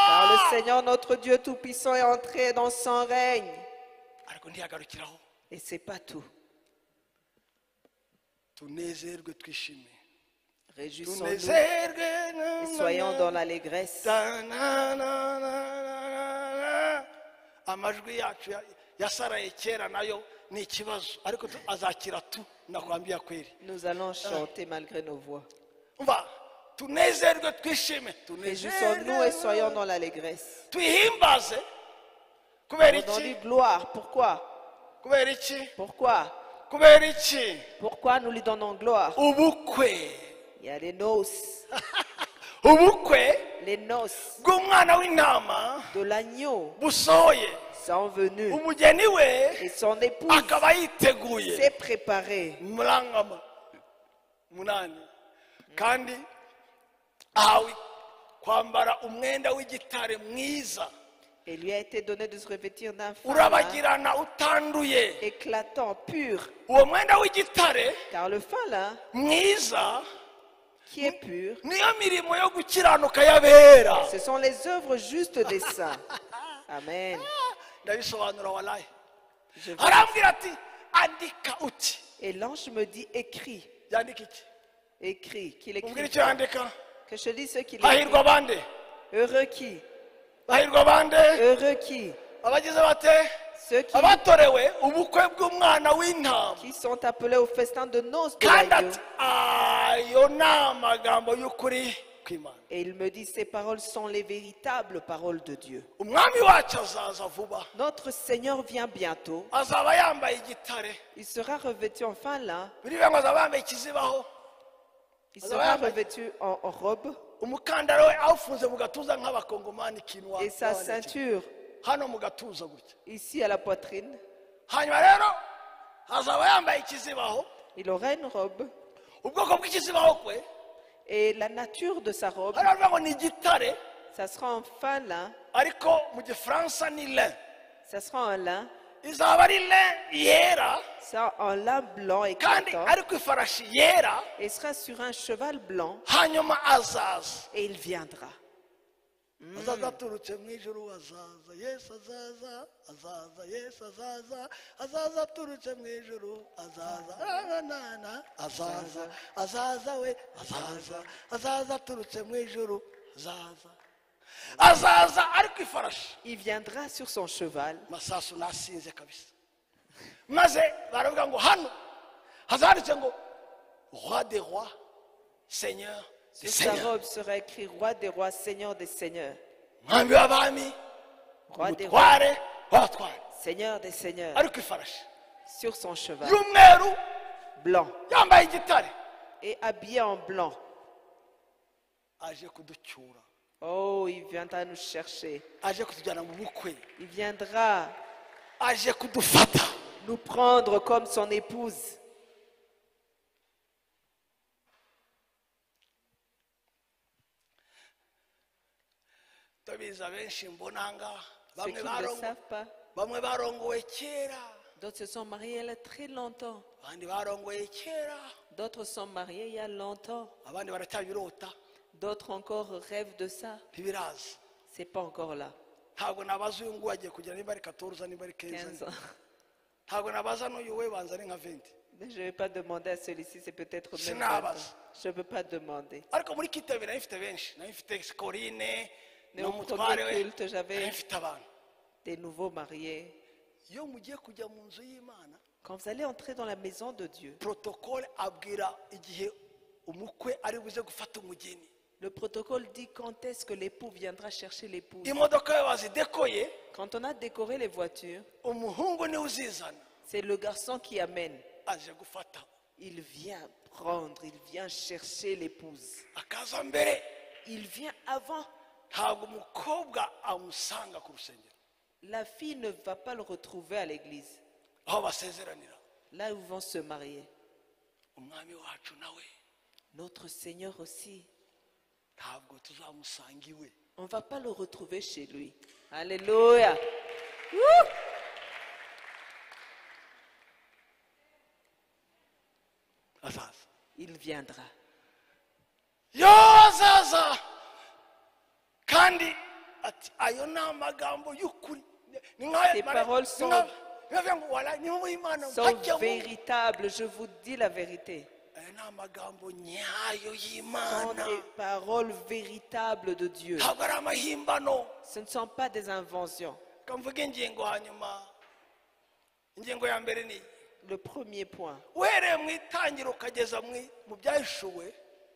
car le Seigneur notre Dieu Tout-Puissant est entré dans son règne. ariko ntiyagarukiraho Et c'est pas tout. tunezerwe twishime Réjouissons-nous tunezerwe et soyons dans l'allégresse. amajwi yacu yasaraye kera nayo ni ikibazo ariko azakira tu nakwambia kweli. Nous allons chanter malgré nos voix. umva tunezerwe twishime Réjouissons-nous et soyons dans l'allégresse. twihimbaze kubera Rendons-lui iki gloire. Pourquoi? kubera iki Pourquoi? kubera iki Pourquoi nous lui donnons gloire? ubukwe Il y a les noces. ubukwe Les noces bw'umwana w'intama de l'agneau busohoye sont venues. umugeni we Et son épouse akaba yiteguye s'est préparée. murangama munani kandi ahawe kwambara umwenda w'igitare mwiza Et lui a été donné de se revêtir d'un fin lin urabagirana utanduye éclatant, pur. uwo mwenda w'igitare Car le fin lin, mwiza qui est pur, niyo mirimo yo gukiranuka y'abera. ce sont les œuvres justes des saints. Amen. ndabisobanura walayi Je vais- arambwira ati andika uti Et l'ange me dit, écris, yandika iki écris, qu'il umbwira écrit. icyo yandika Que je lis ce qu'il hahirwa écrit. bande Heureux qui? hahirwa bande Heureux qui? abagize bate Ceux qui abatorewe ubukwe bw'umwana w'intama sont appelés au festin de noces de kandi l'agneau. ati ayo ni amagambo y'ukuri kw'Imana. Et il me dit, ces paroles sont les véritables paroles de Dieu. umwami wacu azaza vuba Notre Seigneur vient bientôt. azaba yambaye igitare Il sera revêtu en fin lin. biriya ngo azaba yambaye ikizibaho Il sera revêtu en robe. umukandara we awufunze mu gatuza nk'abakongomani kinwa Et sa ceinture hano mu gatuza gutya ici à la poitrine. hanyuma rero azaba yambaye ikizibaho Il aura une robe. ubwoko bw'ikizibaho kwe Et la nature de sa robe, hano baravuga ngo ni igitare ça sera en fin lin. ariko mu gifaransa ni lin Ça sera en lin. izaba ari lin yera Ça en lin blanc kandi éclatant. ari ku ifarashi yera Et sera sur un cheval blanc. hanyuma azaza Et il viendra. azaza aturutse mu ijuru azaza yesu azaza azaza yesu azaza azaza aturutse mu ijuru azaza nana azaza azaza we azaza azaza aturutse mu ijuru azaza azaza ari ku ifarashi Il viendra sur son cheval. masasu nasinze kabisa maze baravuga ngo hano hazanditse ngo roi des rois seigneur des Sur sa seigneurs robe sera écrit Roi des rois, Seigneur des seigneurs. mwami w'abami Roi des rois, umutware w'abatware Seigneur des seigneurs. ari ku ifarashi Sur son cheval y'umweru blanc. yambaye igitare Et habillé en blanc. aje kuducyura Oh, il viendra nous chercher. aje kutujyana mu bukwe Il viendra aje kudufata nous prendre comme son épouse. tubizi abenshi mbona aha ngaha Ceux qui ne le savent pas, bamwe barongowe kera d'autres se sont mariés il y a très longtemps. abandi barongoye kera D'autres sont mariés il y a longtemps. abandi baracyabirota D'autres encore rêvent de ça. ntibiraza C'est pas encore là. ntabwo nabaza uyu nguyu agiye kugira niba ari 14 niba ari 15 15 ans. ntabwo nabaza n'uyu we banza ari nka 20 Je ne vais pas demander à celui-ci, c'est peut-être même Sinabas. 20 ans. Je ne peux pas demander. ariko muri kitabira nari mfite benshi nari mfite Corinne Mais au n'umutware premier we culte, j'avais nari mfite abantu des nouveaux mariés. iyo mugiye kujya mu nzu y'Imana Quand vous allez entrer dans la maison de Dieu, protocole abwira igihe umukwe ari buze gufata umugeni le protocole dit quand est-ce que l'époux viendra chercher l'épouse. imodoka yo bazidekoye Quand on a décoré les voitures, umuhungu niwe uzizana c'est le garçon qui amène. aje gufata Il vient prendre, il vient chercher l'épouse. akaza mbere Il vient avant. ntabwo umukobwa amusanga ku rusengero La fille ne va pas le retrouver à l'église, aho basezeranira là où ils vont se marier. umwami wacu nawe Notre Seigneur aussi, ntabwo tuzamusanga iwe on ne va pas le retrouver chez lui. Alléluia. Wouh! azaza Il viendra. yo azaza kandi ati ayo ni amagambo y'ukuri ni nk'ayo Ces paroles sont- bivuga ngo wala ni wowe Imana Sont mpajyamo véritables, je vous dis la vérité. aya ni amagambo nyayo Ce sont y'Imana des paroles véritables de Dieu. ntabwo ari amahimbano. Ce ne sont pas des inventions. kamvuge ingingo hanyuma ingingo ya mbere ni Le premier point, uhereye mu itangiro ukageza mu byahishuwe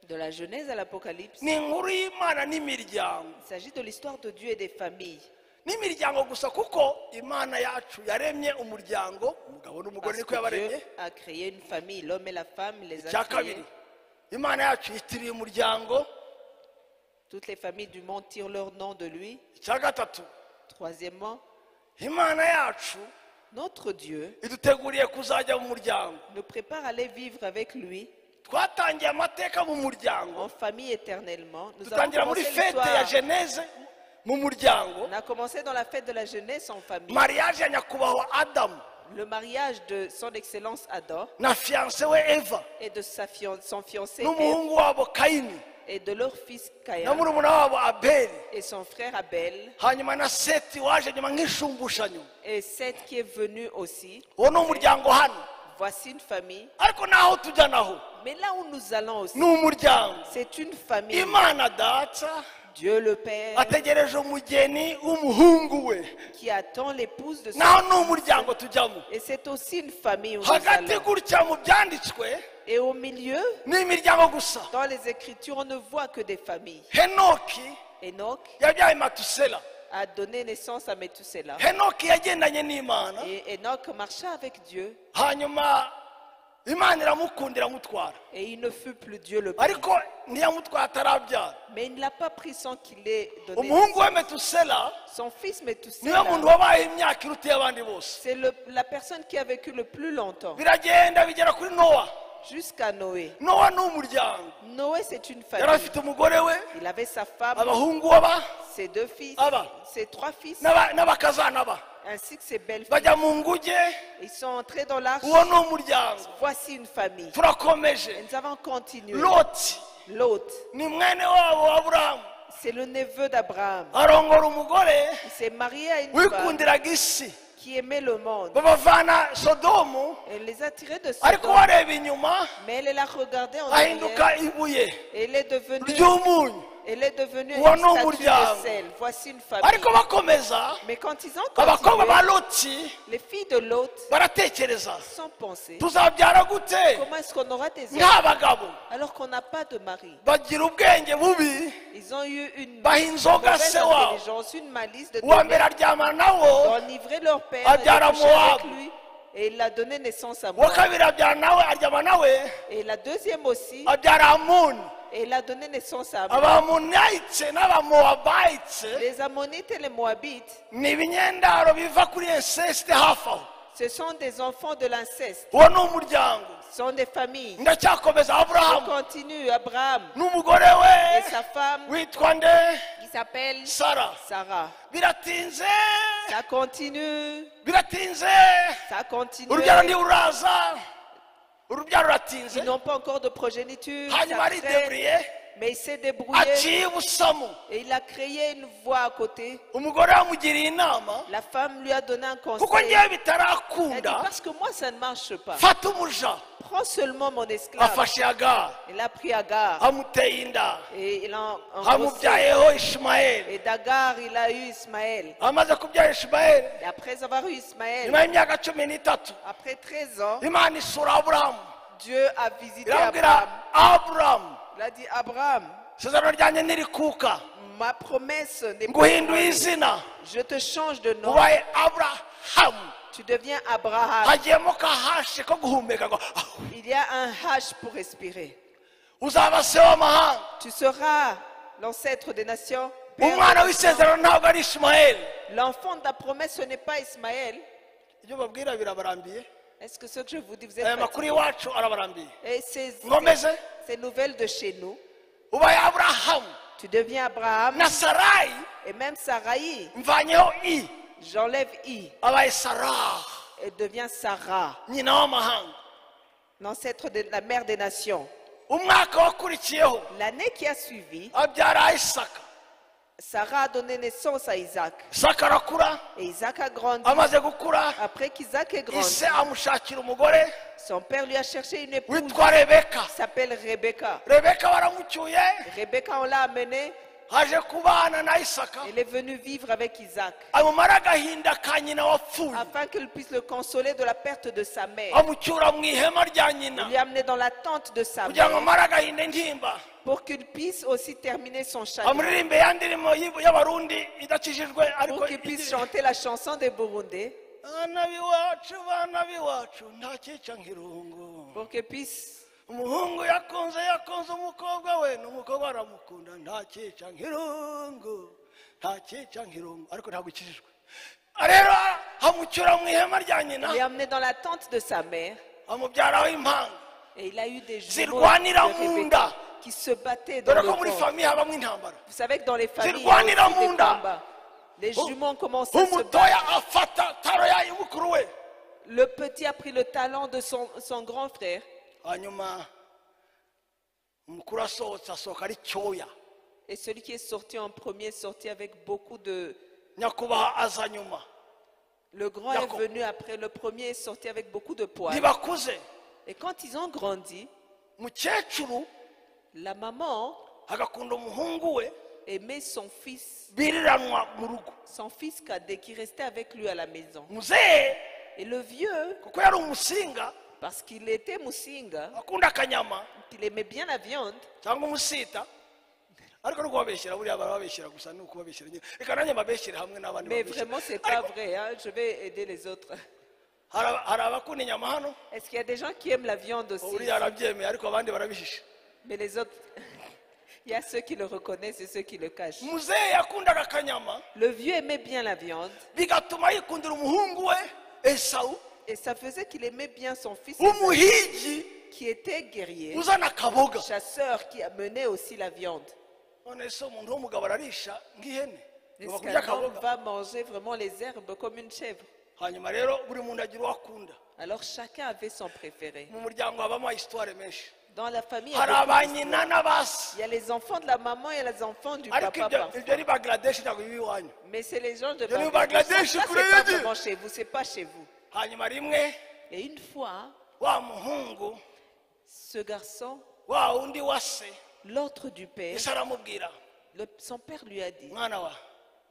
de la Genèse à l'Apocalypse, ni inkuru y'Imana n'imiryango. il s'agit de l'histoire de Dieu et des familles. N'imiryango gusa kuko Imana yacu yaremye umuryango umugabo n'umugore Parce niko que yabaremye. Dieu a créé une famille, l'homme et la femme, il les a Icya créés. kabiri Imana yacu yitiriye umuryango. Toutes les familles du monde tirent leur nom de lui. Icya gatatu Troisièmement, Imana yacu notre Dieu iduteguriye kuzajya mu muryango. nous prépare à aller vivre avec lui Twatangiye amateka mu muryango en famille éternellement. Nous avons dutangira muri commencé fete ya l'histoire. Geneze mu muryango. On a commencé dans la fête de la jeunesse en famille. Mariage ya nyakubahwa Adamu Le mariage de son excellence Adam na fiancé we Eva et de son fiancé Ève n'umuhungu wabo Kayini et de leur fils na Caïn murumuna wabo Abeli, et son frère Abel hanyuma na Seti waje nyuma nk'ishumbushanyo. et Seth qui est venu aussi. Uwo ni umuryango hano, Voici une famille. ariko naho tujya naho Mais là où nous allons aussi, ni umuryango. c'est une famille. Imana data Dieu le Père ategereje umugeni w'umuhungu we, qui attend l'épouse de son naho ni umuryango tujyamo. Et c'est aussi une famille où nous Hagati allons. gutya mu byanditswe Et au milieu, ni imiryango gusa. dans les Écritures, on ne voit que des familles. Henoki Enoch yabyaye Matusela. a donné naissance à Métusséla. Henoki yagendanye n'Imana, Et Enoch marcha avec Dieu hanyuma Imana iramukundira amutwara, et il ne fut plus Dieu le Père. ariko ntiyamutwara atarabyara. Mais il ne l'a pas pris sans qu'il ait donné Umuhungu we naissance. Metusela Son fils niwe Métusséla, muntu wabaye imyaka irutiye abandi bose. c'est la personne qui a vécu le plus longtemps, Biragenda bigera kuri Nowa. jusqu'à Noé. Nowa ni umuryango, Noé, c'est une yari famille. afite umugore we, Il avait sa femme, abahungu baba ses deux fils, Aba. ses trois fils, n'abakazana ba, ainsi que ses belles filles. bajya mu nguge. Ils sont entrés dans l'arche. Uwo ni umuryango. Voici une famille. Turakomeje. Et nous avons continué. Loti L'autre, ni mwene wabo wa Aburahamu, c'est le neveu d'Abraham. arongora umugore Il s'est marié à une femme wikundiraga isi, qui aimait le monde. babavana Sodomu, Elle les a tirés de ariko Sodome. wareba inyuma Mais elle l'a regardé en ahinduka arrière. ibuye Et elle est devenue ry'umunyu. une Uwo ni statue umuryango. de sel. Voici une famille. Ariko bakomeza, Mais quand ils ont abakobwa ba continué, Loti les filles de Lot baratekereza, sont pensées. tuzabyara gute Comment est-ce qu'on aura des nta enfants bagabo? alors qu'on n'a pas de mari? Bagira ubwenge bubi, Ils ont eu une baha inzoga mauvaise se wabo, intelligence, une malice de uwa donner mbere aryamana nawo, d'enivrer leur père et Abyara de coucher avec Moab. lui. Et il a donné naissance à uwa moi. kabiri aryama nawe, Et la deuxième aussi, abyara Amoni. et il a donné naissance à moi. Abamunayitse n'abamowabayitse Les Ammonites et les Moabites, ni ibinyendaro biva kuri inceste hafi aho. ce sont des enfants de l'inceste. Uwo ni umuryango. Ce sont des familles. Ndacyakomeza. On Aburahamu continue. Abraham n'umugore et we sa femme witwa nde? qui s'appelle Sara. Sarah. Biratinze, Ça continue. biratinze, Ça continue. urubyaro ntiruraza, urubyaro ruratinze, Ils n'ont pas encore de progéniture. ça hanyuma traîne. aridebriye, Mais il s'est débrouillé aciye ubusamo. et il a créé une voie à côté. Umugore yamugiriye inama, La femme lui a donné un kuko conseil. ngewe Elle a dit, bitarakunda, parce que moi ça ne marche pas. fata umuja. Prends seulement mon esclave. Afashe Agari, Il a pris Agar amuteye inda, et il a engrossé. amubyayeho Ishimayeli. Et d'Agar il a eu Ismaël. Amaze kubyara Ishimayeli, Et après avoir eu Ismaël, nyuma y'imyaka 13, après 13 ans, Imana isura Aburahamu, Dieu a visité irambwira Abraham. Aburahamu, Il a dit, Abraham, isezerano ryanjye ntirikuka, ma promesse n'est pas. nguhinduye izina, Je te change de nom. ubaye Aburahamu. Tu deviens Abraham. hagiyemo kahashe ko guhumeka ngo Il y a un H pour respirer. uzaba se w'amahanga. Tu seras l'ancêtre des nations. Père Umwana des nations. w'isezerano ntabwo ari Ishimayeli. L'enfant de la promesse, ce n'est pas Ismaël. ibyo babwira birabarambiye, Est-ce que ce que je vous dis, vous êtes aya makuru fatigué? iwacu arabarambiye. Et ces Ngomeze, nouvelles de chez nous, ubaye Aburahamu tu deviens Abraham na Sarayi, et même Saraï. mvanyeho i, J'enlève I abaye Sarah, et devient Sarah, nyina w'amahanga. l'ancêtre de la mère des nations. Umwaka wakurikiyeho L'année qui a suivi, abyara Isaka, Sarah a donné naissance à Isaac. isaka arakura Et Isaac a grandi. amaze gukura Après qu'Isaac ait grandi, ise amushakira umugore son père lui a cherché une épouse witwa rebeka qui s'appelle Rebecca. rebeka baramucyuye Rebecca, on l'a amenée. aje kubana na isaka Elle est venue vivre avec Isaac amumara agahinda ka nyina wapfuye afin qu'il puisse le consoler de la perte de sa mère. amucyura mu ihema rya Il nyina lui a amené dans la tente de sa kugira ngo mère amare agahinda intimba pour qu'il puisse aussi terminer son chagrin. amuririmbe ya ndirimbo y'abarundi idakijijwe ariko Pour qu'il puisse chanter la chanson des Burundais. bana b'iwacu nta cyica nk'irungu Pour qu'il puisse. umuhungu yakunze umukobwa we n'umukobwa aramukunda nta cyica nk'irungu ariko ntabwo ikijijwe rero amucyura mu ihema rya Il nyina est emmené dans la tente de sa mère. amubyaraho impanga Et il a eu des jumeaux zirwanira de mu Rebecca nda qui se battaient dans dore le ko muri ventre. famiye habamo intambara Vous savez que dans les familles, il y a Zirwanira aussi des mu nda. combats. Les jumeaux ont commencé à se umutoya battre. afata taro ya mukuru we Le petit a pris le talent de son grand frère. hanyuma umukuru asohoka ari cyoya Et celui qui est sorti en premier est sorti avec beaucoup de... nyakubahwa aza nyuma Le grand D'accord. est venu après. Le premier est sorti avec beaucoup de poids. ntibakuze Et quand ils ont grandi, mukecuru la maman agakunda umuhungu we aimait son fils, biriranwa mu rugo son fils cadet qui restait avec lui à la maison. muzehe Et le vieux, kuko yari umusinga parce qu'il était Musinga, akunda akanyama qu'il aimait bien la viande, cyangwa umusita ariko no kubabeshyira buriya barababeshyira gusa ni ukubabeshyira nyine reka nanjye mbabeshyire hamwe n'abandi mais babeshyira. vraiment c'est pas vrai, hein. Je vais aider les autres. hari abakunda inyama hano Est-ce qu'il y a des gens qui aiment la viande aussi? buriya arabyemeye ariko abandi barabihisha Mais les autres, il y a ceux qui le reconnaissent et ceux qui le cachent. muzehe yakundaga akanyama Le vieux aimait bien la viande bigatuma yikundira umuhungu we esawu et ça faisait qu'il aimait bien son fils w'umuhigi qui était guerrier, uzana akaboga chasseur qui amenait aussi la viande. none se umuntu w'umugabo ararisha nk'ihene Est-ce ngomba kurya qu'un homme akaboga va manger vraiment les herbes comme une chèvre? hanyuma rero buri muntu agira uwo akunda Alors chacun avait son préféré. mu muryango habamo histoire menshi Dans la famille, il y hari a beaucoup abanyina d'histoires. n'abasi Il y a les enfants de la maman et les enfants du ariko papa ibyo parfois. ni bangladesh ntabwo biba iwanyu Mais c'est les gens de Il y a le Bangladesh. Bangladesh, Ça, vous c'est pas l'avez dit. vraiment chez vous, c'est pas chez vous. hanyuma rimwe Et une fois, wa muhungu ce garçon, wa undi wa se l'autre du père, ese aramubwira son père lui a dit, mwana wa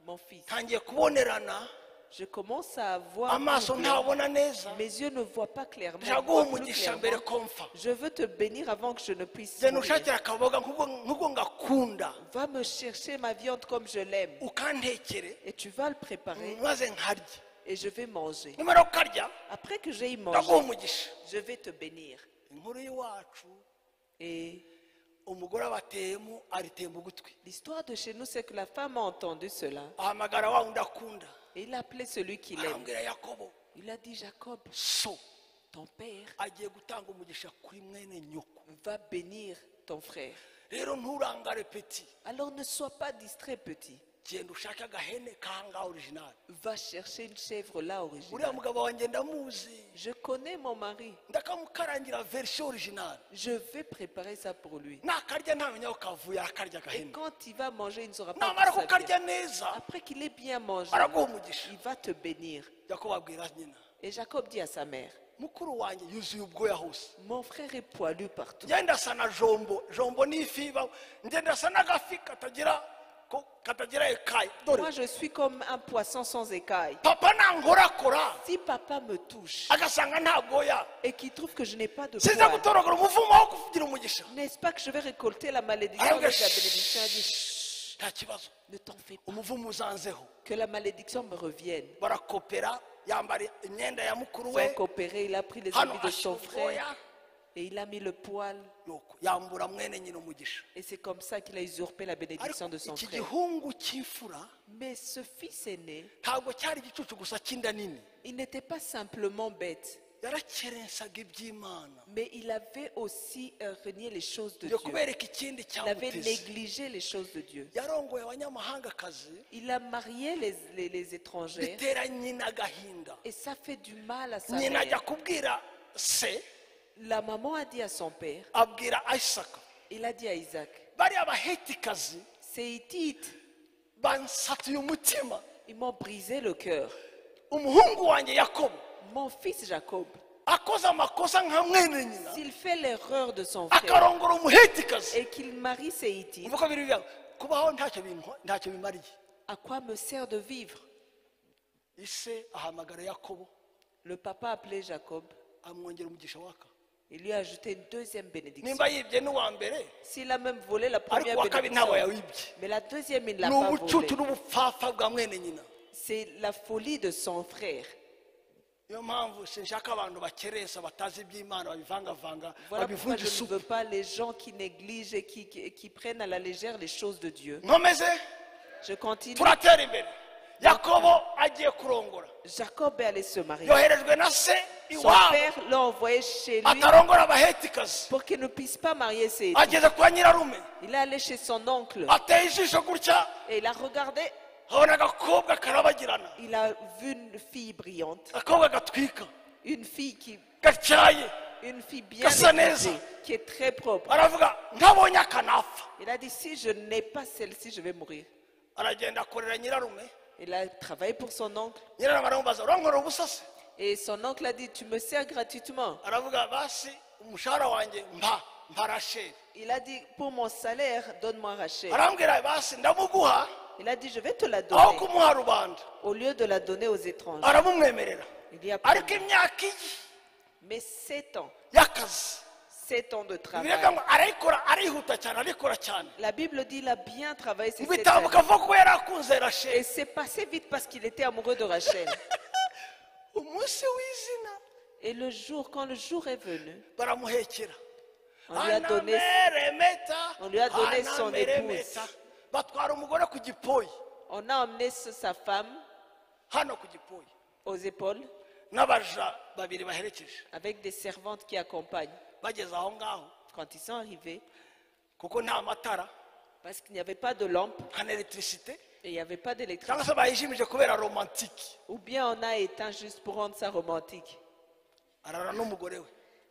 mon fils, ntangiye kubonerana je commence à voir amaso plus clair. ntabona neza Mes yeux ne voient pas clairement. ndashaka ne guha voient plus umugisha mbere clairement. ko mpfa Je veux te bénir avant que je ne puisse genda mourir. ushakira akaboga nk'ubwo ngakunda Va me chercher ma viande comme je l'aime. ukantekere Et tu vas le préparer maze nkarya et je vais manger. nimara kukarya Après que j'ai ndaguha mangé, umugisha je vais te bénir. inkuru y'iwacu Et umugore abateyemo aritemba ugutwi l'histoire de chez nous, c'est que la femme a entendu cela. ahamagara wa wundi akunda Et il a appelé celui qu'il aime. arambwira yakobo Il a dit, Jacob, so ton père agiye gutanga umugisha kuri mwene nyoko va bénir ton frère. rero nturangare peti Alors ne sois pas distrait, petit. genda ushake agahene kanga original Va chercher une chèvre là uriya originale. mugabo wanjye ndamuzi Je connais mon mari. ndakamukarangira version original Je vais préparer ça pour lui. nakarya ntamenya aho kavuye arakarya Et agahene quand il va manger, il ne saura pas namara d'où ça kukarya vient. neza Après qu'il ait bien mangé, araguha umugisha il va te bénir. yakobo abwira nyina Et Jacob dit à sa mère, mukuru wanjye yuzuye ubwoya hose mon frère est poilu partout. njye ndasa na jombo jombo ni ifi ibaho njye ndasa n'agafi katagira ekayi Moi, dore je suis comme un poisson sans écaille. papa nankorakora Si papa me touche agasanga nta bwoya et qu'il trouve que je n'ai pas de siza poil, gutoragura umuvumo wo kugira umugisha n'est-ce pas que je vais récolter la malédiction arabwira avec la bénédiction? Elle dit, chut, nta kibazo ne t'en fais pas, umuvumo uzanzeho que la malédiction me revienne. barakopera yambara imyenda ya mukuru Ils we ont coopéré, il a pris les hano habits de ashyira son ubwoya frère et il a mis le poil. nuko yambura mwene nyina umugisha Et c'est comme ça qu'il a usurpé la bénédiction ariko de son iki frère. gihungu cy'imfura Mais ce fils aîné, ntabwo cyari igicucu gusa cy'inda nini il n'était pas simplement bête, yarakerensaga iby'imana mais il avait aussi renié les choses de njye Dieu. kubereka ikindi Il avait cyamuteze négligé les choses de Dieu. yarongoye abanyamahangakazi Il a marié les étrangères bitera nyina agahinda et ça fait du mal à sa nyina ajya mère. kubwira se La maman a dit à son père, abwira isaka il a dit à Isaac, bariya bahetikazi ces Hittites, bansatuye umutima Ils m'ont brisé le cœur. umuhungu wanjye yakobo Mon fils Jacob, akoze amakosa nka mwene nyina s'il fait l'erreur de son frère akarongora umuhetikazi et qu'il marie ses Hittites, umva ko biri byangu kubaho ntacyo bimariye à quoi me sert de vivre? ise ahamagara yakobo Le papa appelé Jacob, amwongera umugisha waka il lui a ajouté une deuxième bénédiction. nimba yibye n'uwa mbere S'il a même volé la ariko première uwa kabiri ntabwo bénédiction, yawibye mais la deuxième, il ne l'a ni pas ubucucu volée. n'ubupfapfa bwa mwene nyina C'est la folie de son frère. niyo mpamvu sinshaka abantu bakeresa batazi iby'imana babivangavanga Voilà pourquoi babivunja je ne isupu veux pas les gens qui négligent et qui prennent à la légère les choses de Dieu. nkomeze Je continue. turatera imbere yakobo agiye kurongora Jacob est allé se marier. yoherejwe na se Son iwabo père l'a envoyé chez lui atarongora abahetikazi pour qu'il ne puisse pas marier ses Hittites. ageze kwa nyirarume Il est allé chez son oncle ateye ijisho gutya et il a regardé. abona agakobwa karabagirana Il a vu une fille brillante, agakobwa gatwika une fille gatyaye bien Gasa éduquée, neza. qui est très propre. aravuga ntabonye akanapfa Il a dit, si je n'ai pas celle-ci, je vais mourir. aragenda akorera nyirarume Il a travaillé pour son oncle. nyirarume aramubaza urangora ubusase Et son oncle a dit, tu me sers gratuitement. aravuga basi umushahara wanjye mpa rasheli Il a dit, pour mon salaire, donne-moi Rachel. arambwira basi ndamuguha Il a dit, je vais te la aho donner. kumuha rubanda Au lieu de la donner aux étrangers. aramumwemerera Il y a ariko promis. imyaka iyi Mais 7 ans, y'akazi 7 ans de biravuga travail. ngo arayikora arihuta cyane arikora cyane La Bible dit, il a bien travaillé ces 7 bitambuka années. vuba kuko yari akunze Et rasheli c'est passé vite parce qu'il était amoureux de Rachel. umunsi w'izina Et le jour, quand le jour est venu, baramuhekera On lui a donné- Anameremeta, on lui a donné son Anameremeta. Batwara umugore ku gipoyi on a emmené sa femme hano ku gipoyi aux épaules n'abaja babiri baherekeje avec des servantes qui accompagnent. bageze aho ngaho Quand ils sont arrivés, kuko nta matara parce qu'il n'y avait pas de lampe nta n'electricité et il n'y avait pas cyangwa d'électricité, se bayijimije kubera romantike ou bien on a éteint juste pour rendre ça romantique. arara n'umugore we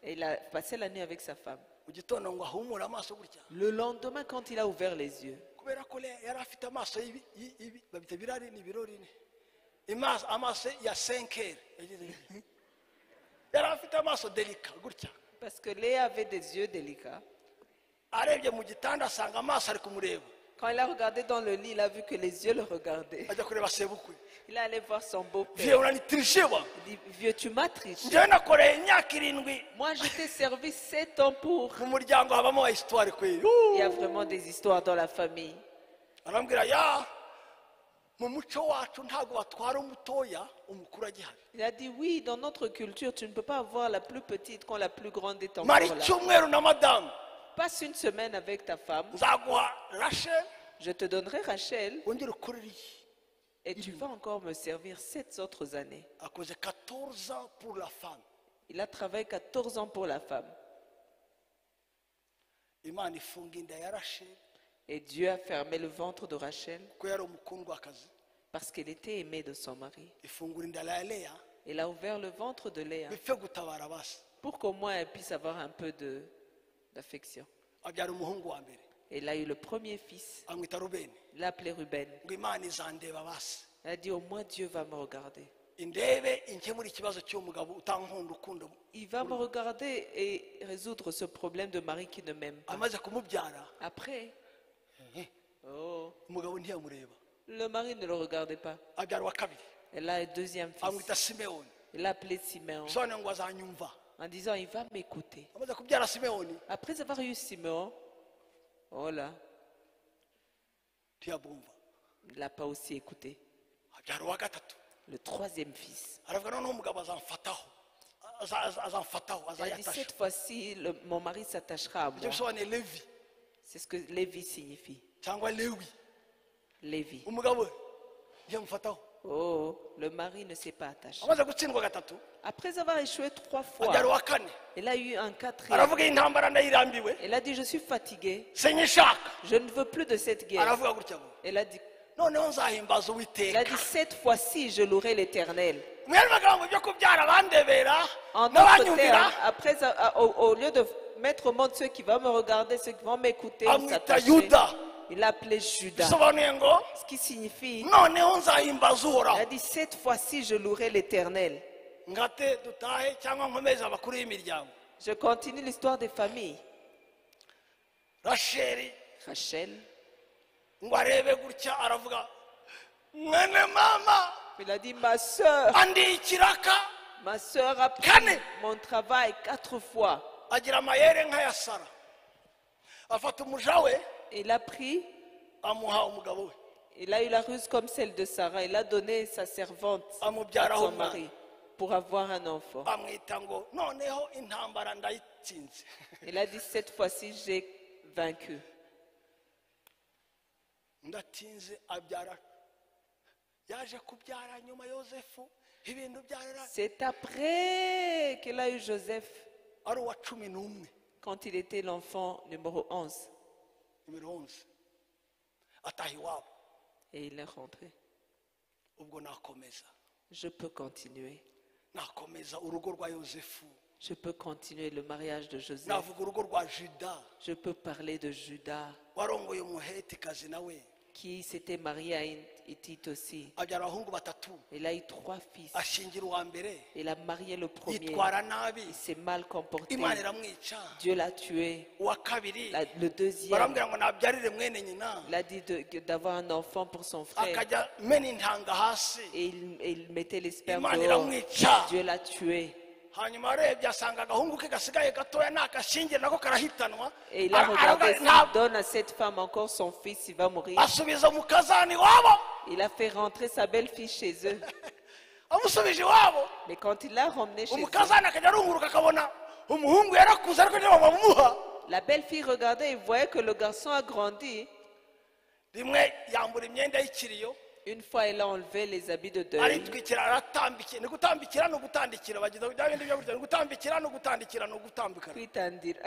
Et il a passé la nuit avec sa femme. mu gitondo ngo ahumure amaso gutya Le lendemain, quand il a ouvert les yeux, kubera ko yari afite amaso y'ibi babita birari ni ibirori amaso ya senkeri yari afite amaso delika gutya parce que Léa avait des yeux délicats, arebye mu gitanda asanga amaso ari kumureba quand il a regardé dans le lit, il a vu que les yeux le regardaient. ajya kureba sebukwe Il est allé voir son viye beau-père. uranitirije wa Il dit, vieux, tu m'as triché. njyewe nakoreye imyaka irindwi Moi, je t'ai servi 7 ans pour... mu muryango habamo histoire kweli Il y a vraiment des histoires dans la famille. arambwira ya mu muco wacu ntabwo batwara umutoya umukuru agihari Il a dit, oui, dans notre culture, tu ne peux pas avoir la plus petite quand la plus grande est encore mara là. icyumweru na madamu Passe une semaine avec ta femme, nzaguha rachel je te donnerai Rachel wongere ukorere iyi et tu vas encore me servir 7 autres années. akoze 14 ans pour la femme Il a travaillé 14 ans pour la femme. imana ifunga inda ya rachel Et Dieu a fermé le ventre de Rachel kuko yari umukundwakazi parce qu'elle était aimée de son mari. ifungura inda ya leya Il a ouvert le ventre de Léa bipfe gutabara basi pour qu'au moins elle puisse avoir un peu d'affection. abyara umuhungu wa mbere Et il a eu le premier fils. amwita rubeni Il l'a appelé Ruben. ngo imana izandeba basi Elle a dit, au moins Dieu va me regarder. indebe inkemura ikibazo cy'uwo mugabo utankunda ukunda Il va me regarder et résoudre ce problème de mari qui ne m'aime pas. amaze kumubyara Après, oh, umugabo ntiyamureba le mari ne le regardait pas. abyara uwa kabiri Elle a un deuxième fils. amwita simewoni Il l'a appelé Siméon bisobanuye ngo azanyumva en disant, il va m'écouter. amaze kubyara simewoni Après avoir eu Siméon, oh là, ntiyabumva il n'a pas aussi écouté. abyara uwa gatatu Le troisième fils. aravuga noneho umugabo azamfataho azamfataho Elle a dit, azayatasha cette fois-ci, mon mari s'attachera à ibyo moi. bisobanuye levi C'est ce que Lévi signifie. cyangwa lewi Lévi. umugabo we ntiyamufataho Oh, le mari ne s'est pas attaché. amaze gutsindwa gatatu Après avoir échoué 3 abyara fois, uwa kane elle a eu un quatrième. aravuga iyi ntambara ndayirambiwe Elle a dit, je suis fatiguée. sinyishaka Je ne veux plus de cette guerre. aravuga gutya ngo Elle a dit, noneho nzahimbaza elle a uwiteka dit, cette fois-ci, je louerai l'Éternel. mwene magambo byo kubyara bandebera En d'autres n'abanyumvira termes, après, au lieu de mettre au monde ceux qui vont me regarder, ceux qui vont m'écouter, amwita s'attacher, yuda Il l'a appelé Judas. bisobanuye ngo Ce qui signifie, noneho nzahimbaza il uhoraho a dit, cette fois-ci, je louerai l'Éternel. ngate dutahe cyangwa nkomeze abakuru b'imiryango. Je continue l'histoire des familles. rasheli Rachel, ngo arebe gutya aravuga mwene mama il a dit, ma soeur andiye ikiraka a pris Kane. mon travail 4 fois. agira amayere nk'aya Sara afata umuja we Il a pris, amuha umugabo we il a eu la ruse comme celle de Sarah. Il a donné sa servante à amubyaraho son mari pour avoir un enfant. amwita ngo noneho intambara ndayitsinze. Il a dit, cette fois-ci, j'ai vaincu. ndatinze abyara yaje kubyara nyuma yosefu ibintu byarara C'est après qu'il a eu Joseph, ari uwa 11 quand il était l'enfant numéro 11. nimero 11 ataha iwabo Et il est rentré. ubwo nakomeza Je peux continuer. nakomeza urugo rwa yosefu Je peux continuer le mariage de Joseph. navuga urugo rwa juda Je peux parler de Judas, warongoye umuhetikazi nawe qui s'était marié à une Hittite aussi. abyara abahungu batatu Il a eu 3 fils. ashingira uwa mbere Il a marié le premier. yitwara nabi Il s'est mal comporté. imana iramwica Dieu l'a tué. uwa kabiri Le deuxième, barambwira ngo nabyarire mwene nyina il a dit d'avoir un enfant pour son frère. akajya mena intanga hasi Et il mettait les spermes imana dehors. iramwica Dieu l'a tué. hanyuma arebye asanga agahungu ke gasigaye gatoya nakashingira nako karahitanwa Et il a regardé s'il Ntabwo- donne à cette femme encore son fils, il va mourir. asubiza mu kazani iwabo Il a fait rentrer sa belle-fille chez eux. amusubije iwabo Mais quand il l'a ramené chez eux, umukazani akajya arunguruka akabona umuhungu yarakuze ariko ntibamumuha la belle-fille regardait et voyait que le garçon a grandi. rimwe yambura imyenda y'ikiriyo Une fois, il a enlevé les habits de deuil. aritwikira aratambikira ni gutambikira ni ugutandikira bagize bya bindi byo gutya ni gutambikira ni ugutandikira ni ugutambikana Kwitandira.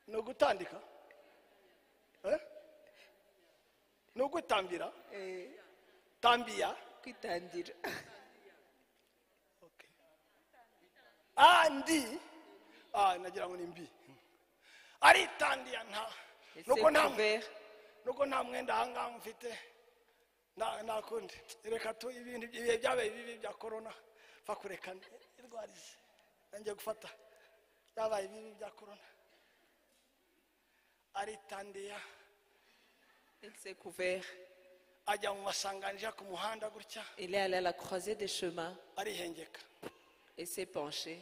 ni ugutandika ni ugutambira tambiya Kwitandira. ndi nagira ngo ni mbi aritandiya Il s'est nuko nta couvert. nuko nta mwenda ahangaha mufite nta kundi reka tu ibintu ibihe byabaye bibi bya korona pfa kureka irwarize nanjye gufata byabaye bibi bya korona aritandiya Il s'est couvert. ajya mu masanganija ku muhanda gutya Il est allé à la croisée des chemins arihengeka et s'est penché.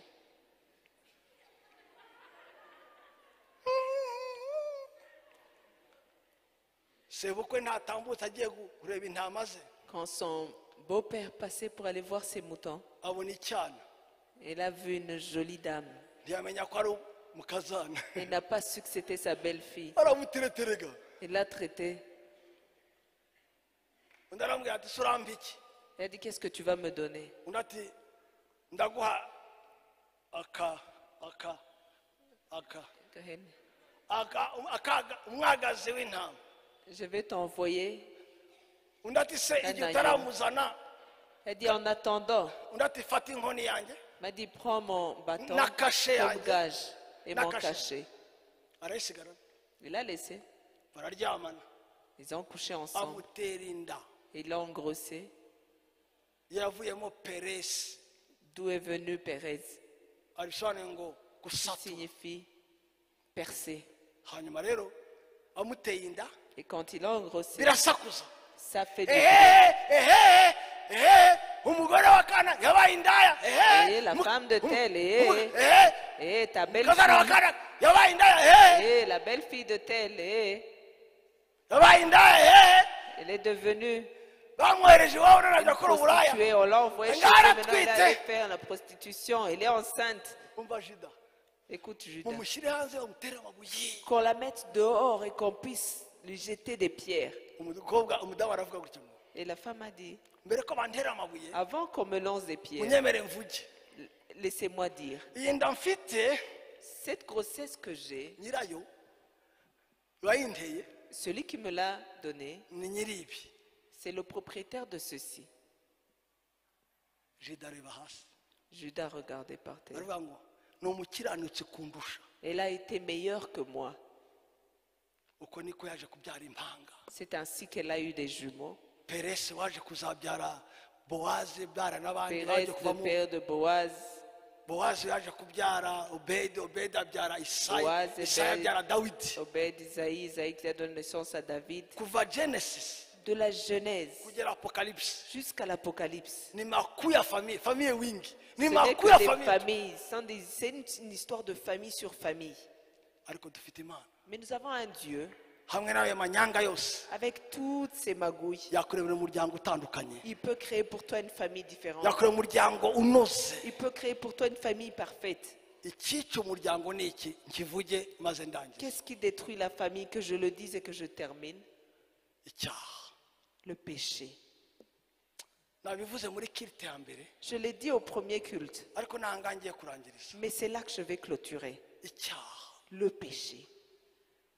sebukwe ntatambutse agiye kureba intama ze Quand son beau-père passait pour aller voir ses moutons, abona icyana il a vu une jolie dame. ntiyamenya ko ari umukazana Il n'a pas su que c'était sa belle-fille. aramutereterega Il l'a traité. undi aramubwira ati se urampa iki Il a dit, qu'est-ce que tu vas me donner? undi ati ndaguha umwagazi w'intama Je vais t'envoyer. undi ati se igihe utaramuzana Il a dit, en attendant, undi ati fata inkoni yanjye il m'a dit, prends mon bâton Na cachet, comme Ange. gage et Na mon cachet. cachet. arayisigarana Il a laissé. bararyamana Ils ont couché ensemble. amutera inda Il l'a engrossé. yavuyemo peresi D'où est venu Pérez, abisobanuye ngo qui gusatwa signifie percer. hanyuma rero amuteye inda Et quand il a engrossé, birasakuza ça fait du umugore wa kana yabaye indaya la femme de tel, ta umukazana wa belle-fille, kana yabaye indaya la belle-fille de tel, yabaye indaya elle est devenue bamwohereje iwabo none ajya gukora uburaya prostituée. On l'a envoyée chez Regarde, elle, maintenant elle est tweet. allée faire la prostitution. Elle est enceinte. umva jida Écoute, Judas, mumushyire hanze bamutere amabuye qu'on la mette dehors et qu'on puisse lui jeter des pierres. umudamu aravuga gutya ngo Et la femme a dit, mbere ko bantera amabuye avant qu'on me lance des pierres, munyemere mvuge laissez-moi dire, iyi nda mfite cette grossesse que j'ai, nyirayo wayinteye celui qui me l'a donnée, ni nyiri ibi c'est le propriétaire de ceci. jida areba hasi Judas regardait par terre. aravuga ngo ni umukiranutsi kundusha Elle a été meilleure que moi. uko niko yaje kubyara impanga. C'est ainsi qu'elle a eu des jumeaux. Peresi waje kuzabyara Bowazi, byara n'abandi Pérez, baje le kuvamo. père de Boaz. Bowazi yaje kubyara Obedi, Obedi abyara Isayi, Boaz, Isayi Obed. abyara Dawidi. Obed, Isaïe, Isaïe qui a donné naissance à David. Kuva Genesis De la Genèse kugera Apocalypse jusqu'à l'Apocalypse. ni makuu ya famille, famille wingi. Ni Ce n'est makuu ya que des famille. familles. C'est une histoire de famille sur famille. Ariko dufite Imana. Mais nous avons un Dieu Hamwe n'ayo manyanga yose avec toutes ces magouilles. yakurebera umuryango utandukanye. Il peut créer pour toi une famille différente. Yakureba umuryango unoze. Il peut créer pour toi une famille parfaite. Icyica umuryango ni iki? Nkivuge maze ndangize. Qu'est-ce qui détruit la famille? Que je le dise et que je termine. Icyaha. Le péché. Nabivuze muri kirite ya mbere, Je l'ai dit au premier culte, ariko nanga ngiye kurangiriza. mais c'est là que je vais clôturer. Icyaha. Le péché.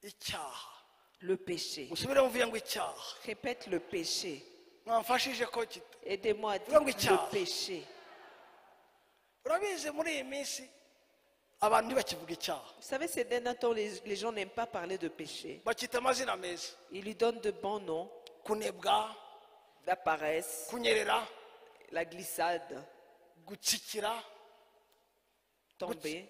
Icyaha. Le péché. Musubire muvuye ngo icyaha. Répète le péché. Mwamfashije ko Aidez-moi à Vraiment, dire icyaha. le péché. urabizi muri iyi minsi abantu ntibakivuga icyaha. Vous savez, ces derniers temps, les gens n'aiment pas parler de péché. Bakita amazina meza. Ils lui donnent de bons noms. Kunebwa, La paresse, kunyerera, la glissade, gutsikira, tomber,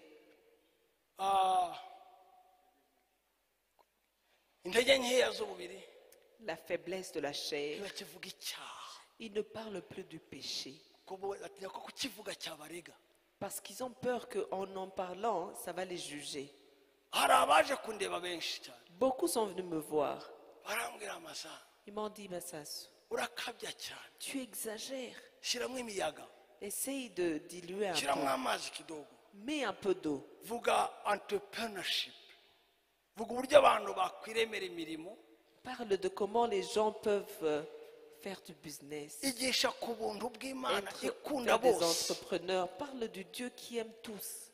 intege nkeya z'umubiri. la faiblesse de la chair. Ntibakivuga icyaha. Ils ne parlent plus du péché. Kuko batinya ko kukivuga cyabarega. Parce qu'ils ont peur qu'en en parlant, ça va les juger. Hari abaje kundeba benshi cyane. Beaucoup sont venus me voir. Barambwira amasaha. Ils m'ont dit, Massasu, Urakabya cyane. tu exagères. Shyiramo imiyaga. Essaye de diluer un Shyiramo peu. amazi kidogo. Mets un peu d'eau. Vuga entrepreneurship. Vuga uburyo abantu bakwiremera imirimo. Parle de comment les gens peuvent faire du business. Igisha ku buntu bw'Imana ikunda Faire des bose. entrepreneurs. Parle du Dieu qui aime tous.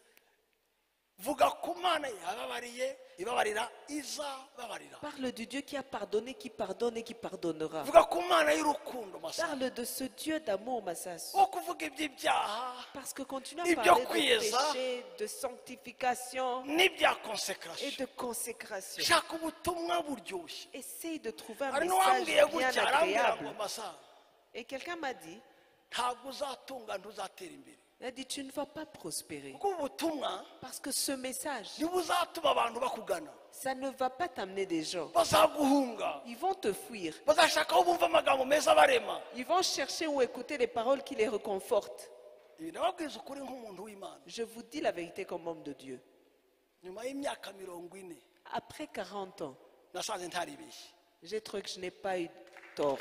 Vuga ku Mana yababariye, ibabarira, izababarira. Parle du Dieu qui a pardonné, qui pardonne et qui pardonnera. Vuga ku Mana y'urukundo masa. Parle de ce Dieu d'amour, Massasu. Wo kuvuga iby'ibyaha Parce que continue à Ibyo parler de kwiyeza. péché, de sanctification n'ibya et consecration. de consécration. Shaka ubutumwa buryoshye. Essaye de trouver un Hari message n'uwambwiye bien gutya arambwira ngo agréable. masa Et quelqu'un m'a dit, ntabwo uzatunga ntuzatera imbere. il a dit, tu ne vas pas prospérer. Kuko ubutumwa Parce que ce message, ntibuzatuma abantu bakugana. ça ne va pas t'amener des gens. Bazaguhunga. Ils vont te fuir. Bazashaka aho bumva amagambo meza abarema. Ils vont chercher ou écouter les paroles qui les réconfortent. Ibi ndababwiriza ukuri nk'umuntu w'Imana. Je vous dis la vérité comme homme de Dieu. Nyuma y'imyaka 40 Après 40 ans, nasanze ntaribeshye. j'ai trouvé que je n'ai pas eu tort.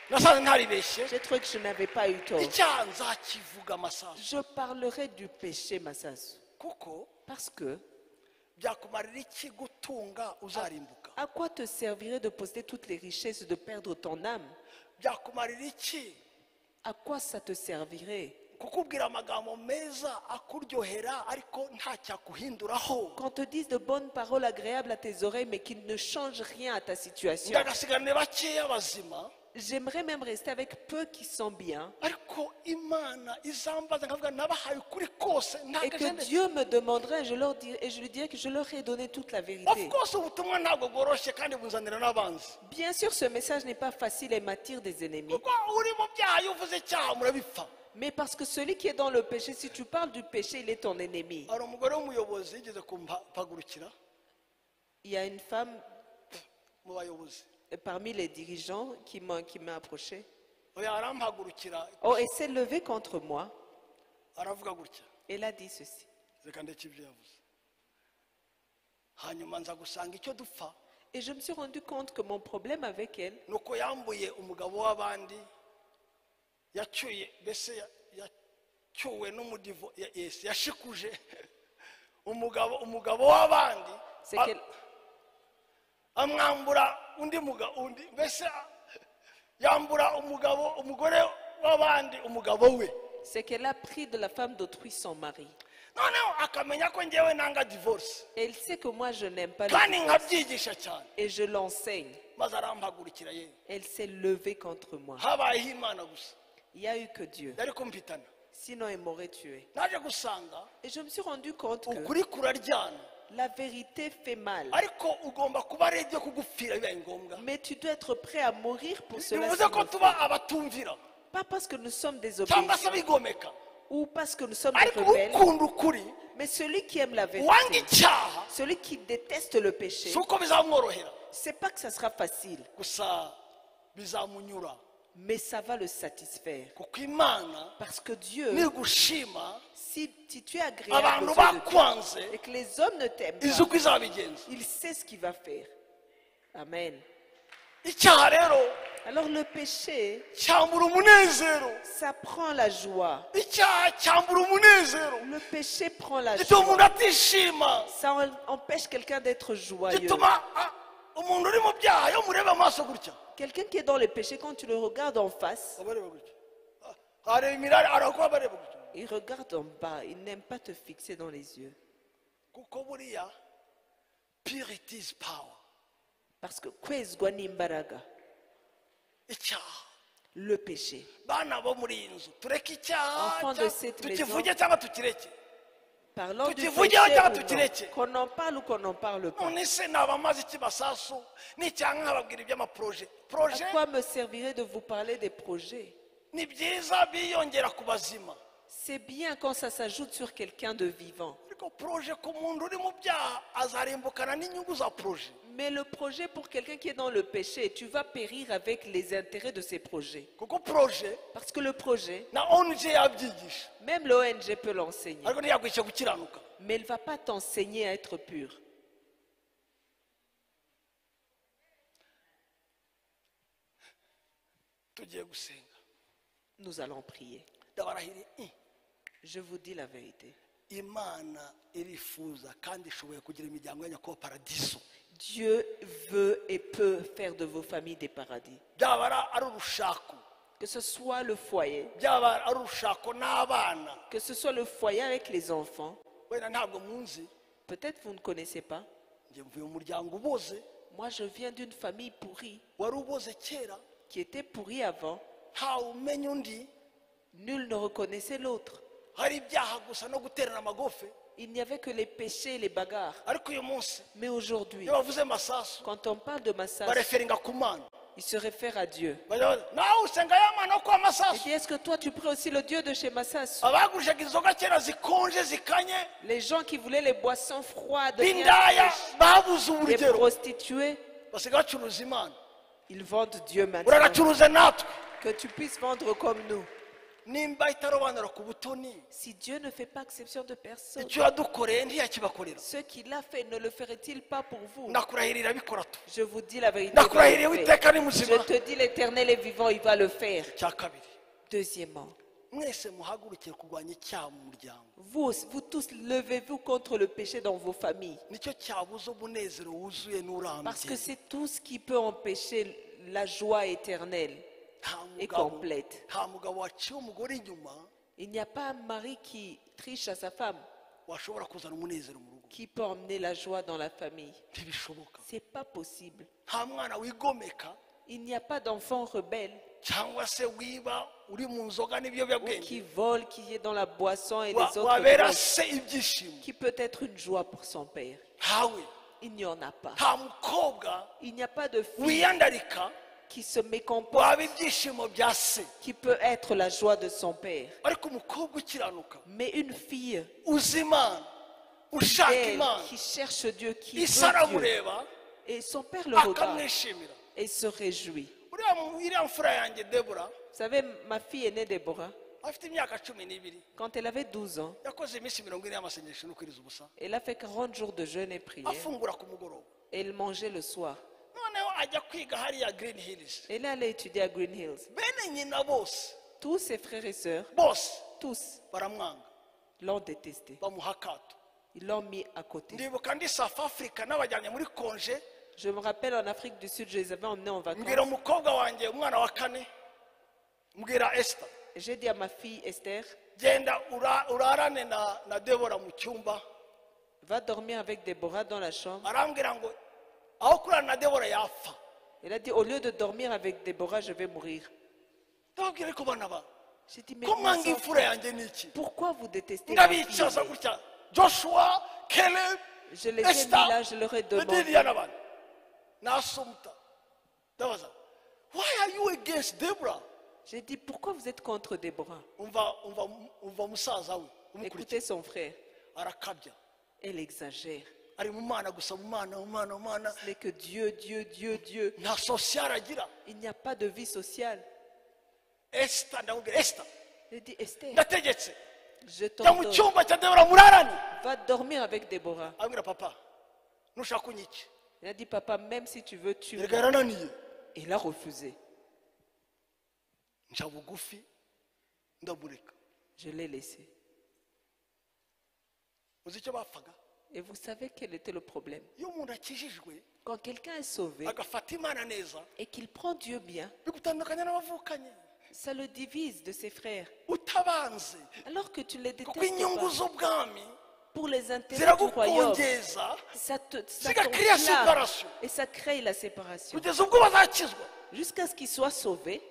Nasanze ntaribeshye. J'ai trouvé que je n'avais pas eu tort. Icyaha nzakivuga amasasu. Je parlerai du péché, Massasu. Kuko Parce que, byakumarira iki gutunga uzarimbuka? à quoi te servirait de posséder toutes les richesses et de perdre ton âme? Byakumarira iki À quoi ça te servirait? kukubwira amagambo meza akuryohera ariko nta cyakuhinduraho? Qu'on te dise de bonnes paroles agréables à tes oreilles, mais qui ne changent rien à ta situation. Ndagasigarane bakeya bazima, J'aimerais même rester avec peu qui sont bien. ariko Imana izambaza nkavuga nabahaye ukuri kose Et ntabwo que Dieu me demanderait, et je lui dirais que je leur ai donné toute la Of vérité. course ubutumwa ntabwo bworoshye kandi bunzanira n'abanzi. Bien sûr, ce message n'est pas facile et m'attire des ennemis. Kuko uri mu byaha iyo uvuze icyaha murabipfa. Mais parce que celui qui est dans le péché, si tu parles du péché, il est ton ennemi. Hari umugore w'umuyobozi yigeze kumpagurukira Il y a une femme mu bayobozi. parmi les dirigeants qui m'a approché. Oya arampagurukira Oh, elle s'est levée contre moi. aravuga gutya. Elle a dit ceci. Reka ndeke ibyo yavuze. Hanyuma nza gusanga icyo dupfa Et je me suis rendu compte que mon problème avec elle, nuko yambuye umugabo w'abandi, yacyuye mbese yacyuwe n'umudivo yashikuje umugabo w'abandi, c'est qu'elle amwambura undi mbese yambura umugore w'abandi umugabo we, c'est qu'elle a pris de la femme d'autrui son mari. noneho akamenya ko njyewe nanga divorce Et elle sait que moi je n'aime pas le kandi divorce. nkabyigisha cyane, Et je l'enseigne. maze arampagurukira yewe. Elle s'est levée contre moi. Habayeho Imana gusa, Il n'y a eu que Dieu. yari kumpitana. Sinon, elle m'aurait tué. Naje gusanga Et je me suis rendu compte que ukuri kuraryana, La vérité fait mal. ariko ugomba kuba ready yo kugupfira bibaye ngombwa. Mais tu dois être prêt à mourir pour cela. Bivuze ko tuba abatumvira Pas parce que nous sommes cyangwa se désobéissants bigomeka, ou parce que nous sommes des ariko rebelles. ukunda ukuri Mais celui qui aime la wanga vérité, icyaha celui qui déteste le péché, si uko bizamworohera c'est pas que ça sera facile, gusa bizamunyura, mais ça va le satisfaire. kuko Imana Parce que Dieu, nigushima si tu es agréable abantu aux yeux de Dieu bakwanze et que les hommes ne t'aiment izi pas, uko izabigenza. il sait ce qu'il va faire. Amen. Icyaha rero Alors le péché, cyambura umunezero, ça prend la joie. icyaha cyambura umunezero, Le péché prend la gituma umuntu joie. atishima, Ça empêche quelqu'un d'être joyeux. gituma umuntu uri mu byaha iyo mureba amaso gutya Quelqu'un qui est dans le péché, quand tu le regardes en face, abareba gutya, areba imirari arakuba abareba gutya, il regarde en bas. Il n'aime pas te fixer dans les yeux. kuko buriya purity is power. Parce que kwezwa n'imbaraga, Icyaha, le péché. bana bo muri iyi nzu tureke icyaha Enfant de cette tukivuge cyangwa tukireke. Parlons du Tu péché dis, regarde, ou tu non. dirais. Qu'on en parle ou qu'on n'en parle pas. none se nabamaze iki basasu n'icyanga nkababwira iby'amaproje À proje quoi me servirait de vous parler des projets? ni byiza biyongera ku bazima, C'est bien quand ça s'ajoute sur quelqu'un de vivant. ariko proje ku muntu uri mu byaha azarimbukana n'inyungu za proje. Mais le projet pour quelqu'un qui est dans le péché, tu vas périr avec les intérêts de ces projets. kuko proje Parce que le projet, na ONG yabyigisha même l'ONG peut l'enseigner. ariko ntiyakwishyura gukiranuka. Mais elle ne va pas t'enseigner à être pur. Tugiye gusenga, Nous allons prier. ndabarahiriye Je vous dis la vérité. Imana irifuza kandi ishoboye kugira imiryango yanyu kuba paradiso. Dieu veut et peut faire de vos familles des paradis. byaba ari urushako, Que ce soit le foyer, byaba ari urushako n'abana, que ce soit le foyer avec les enfants. wenda ntabwo munzi, Peut-être vous ne connaissez pas. njye mvuye mu muryango uboze, Moi, je viens d'une famille pourrie, wari uboze kera, qui était pourrie avant. ntawe umenya undi, Nul ne reconnaissait l'autre. hari ibyaha gusa no guterana amagofe. Il n'y avait que les péchés et les bagarres. Ariko uyu munsi Mais aujourd'hui, iyo bavuze masasu quand on parle de massage, bareferinga ku mana, il se réfère à Dieu. nawe usenga ya mana yo kwa Il masasu. dit, est-ce que toi tu pries aussi le Dieu de chez Massas? Abagurishaga inzoga kera zikonje zikanye, Les gens qui voulaient les boissons froides, rien b'indaya fraîches, babuze les uburugero, prostituées, basigaye bacuruza imana. ils vendent Dieu maintenant. Uragacuruze natwe, Que tu puisses vendre comme nous. nimba itarobanura ku butoni, Si Dieu ne fait pas exception de personne, icyo yadukoreye ntiyakibakorera. ce qu'il a fait, ne le ferait-il pas pour vous? Ndakurahirira bikora tu, Je vous dis la vérité. il va ndakurahiriye le faire. witeka ni muzima. Je te dis, l'Éternel est vivant, il va le faire. Cya kabiri, Deuxièmement, mwese muhagurukire kurwanya icyaha mu muryango, vous tous, levez-vous contre le péché dans vos familles. nicyo cyabuza umunezero wuzuye Parce que n'urambye. c'est tout ce qui peut empêcher la joie éternelle Nta et mugabo- complète. nta mugabo waciye umugore inyuma Il n'y a pas un mari qui triche à sa femme washobora kuzana umunezero mu rugo, qui peut emmener la joie dans la famille. ntibishoboka. C'est pas possible. Nta mwana wigomeka Il n'y a pas d'enfant rebelle cyangwa se wiba uri mu nzoga ou qui n'ibiyobyabwenge vole, qui est dans la boisson et les autres wabera drogues, se ibyishimo. qui peut être une joie pour son père. Ntawe, Il n'y en a pas. nta mukobwa Il n'y a pas de fille wiyandarika qui se mécomporte, waba ibyishimo bya se, qui peut être la joie de son père. ariko umukobwa ukiranuka Mais une fille uzi Imana, ushaka elle, Imana, qui cherche Dieu, qui isa veut Dieu, aramureba et son père le regarde akamwishimira. et se réjouit. iriya mfura yanjye Debora Vous savez, ma fille aînée Déborah, afite imyaka 12, quand elle avait 12 ans, yakoze iminsi 40 y'amasengesho no kwiriza ubusa, elle a fait 40 jours de jeûne et prière. afungura ku mugoroba, Et elle mangeait le soir. noneho ajya kwiga hariya Green Hills. Elle est allée étudier à Green Hills. Bene nyina bose Tous ses frères et sœurs, bose tous, baramwanga, l'ont détesté. bamuha akato. Ils l'ont mis à côté. Ndibuka ndi South Africa n'abajyanye muri konje, Je me rappelle, en Afrique du Sud, je les avais emmenés en mbwira vacances. umukobwa wanjye umwana wa kane, mbwira Esther, J'ai dit à ma fille Esther, genda urarane na Debora mu cyumba. va dormir avec Déborah dans la chambre. Arambwira ngo aho kurana na Debora yapfa. Elle a dit, au lieu de dormir avec Déborah, je vais mourir. Ndababwira ko bana ba J'ai dit, mais ko mes mwanga enfants, imfura yanjye ni iki? pourquoi vous détestez ma fille Ndabicaza aînée? gutya, Joshua, Caleb, Je les ai mis là, je leur ai demandé. Why are you against Deborah? J'ai dit, pourquoi vous êtes contre Déborah? Écoutez son frère. Elle exagère. Ce n'est que Dieu, Dieu, Dieu, Dieu. Il n'y a pas de vie sociale. J'ai dit, Esther, je t'ordonne, va dormir avec Déborah. Il a dit, papa, même si tu veux, tu vas. Il a refusé. Je l'ai laissé. Et vous savez quel était le problème? Quand quelqu'un est sauvé et qu'il prend Dieu bien, ça le divise de ses frères. Alors que tu les détestes pas, pour les intérêts du royaume, ça t'enflamme et ça crée la séparation. Jusqu'à ce qu'ils soient sauvés,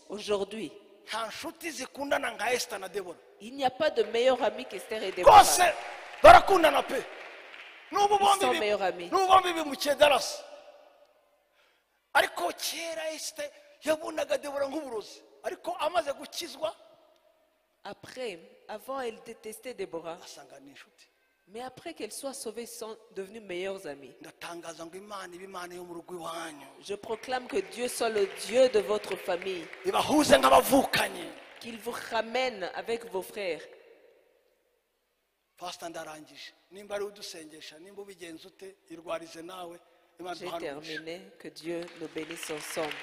aujourd'hui, il n'y a pas de meilleur ami qu'Esther et Déborah. Ils sont meilleurs amis. Après, avant, elle détestait Déborah. Mais après qu'elle soit sauvée, ils sont devenus meilleurs amis. Je proclame que Dieu soit le Dieu de votre famille. Qu'il vous ramène avec vos frères. J'ai terminé. Que Dieu nous bénisse ensemble.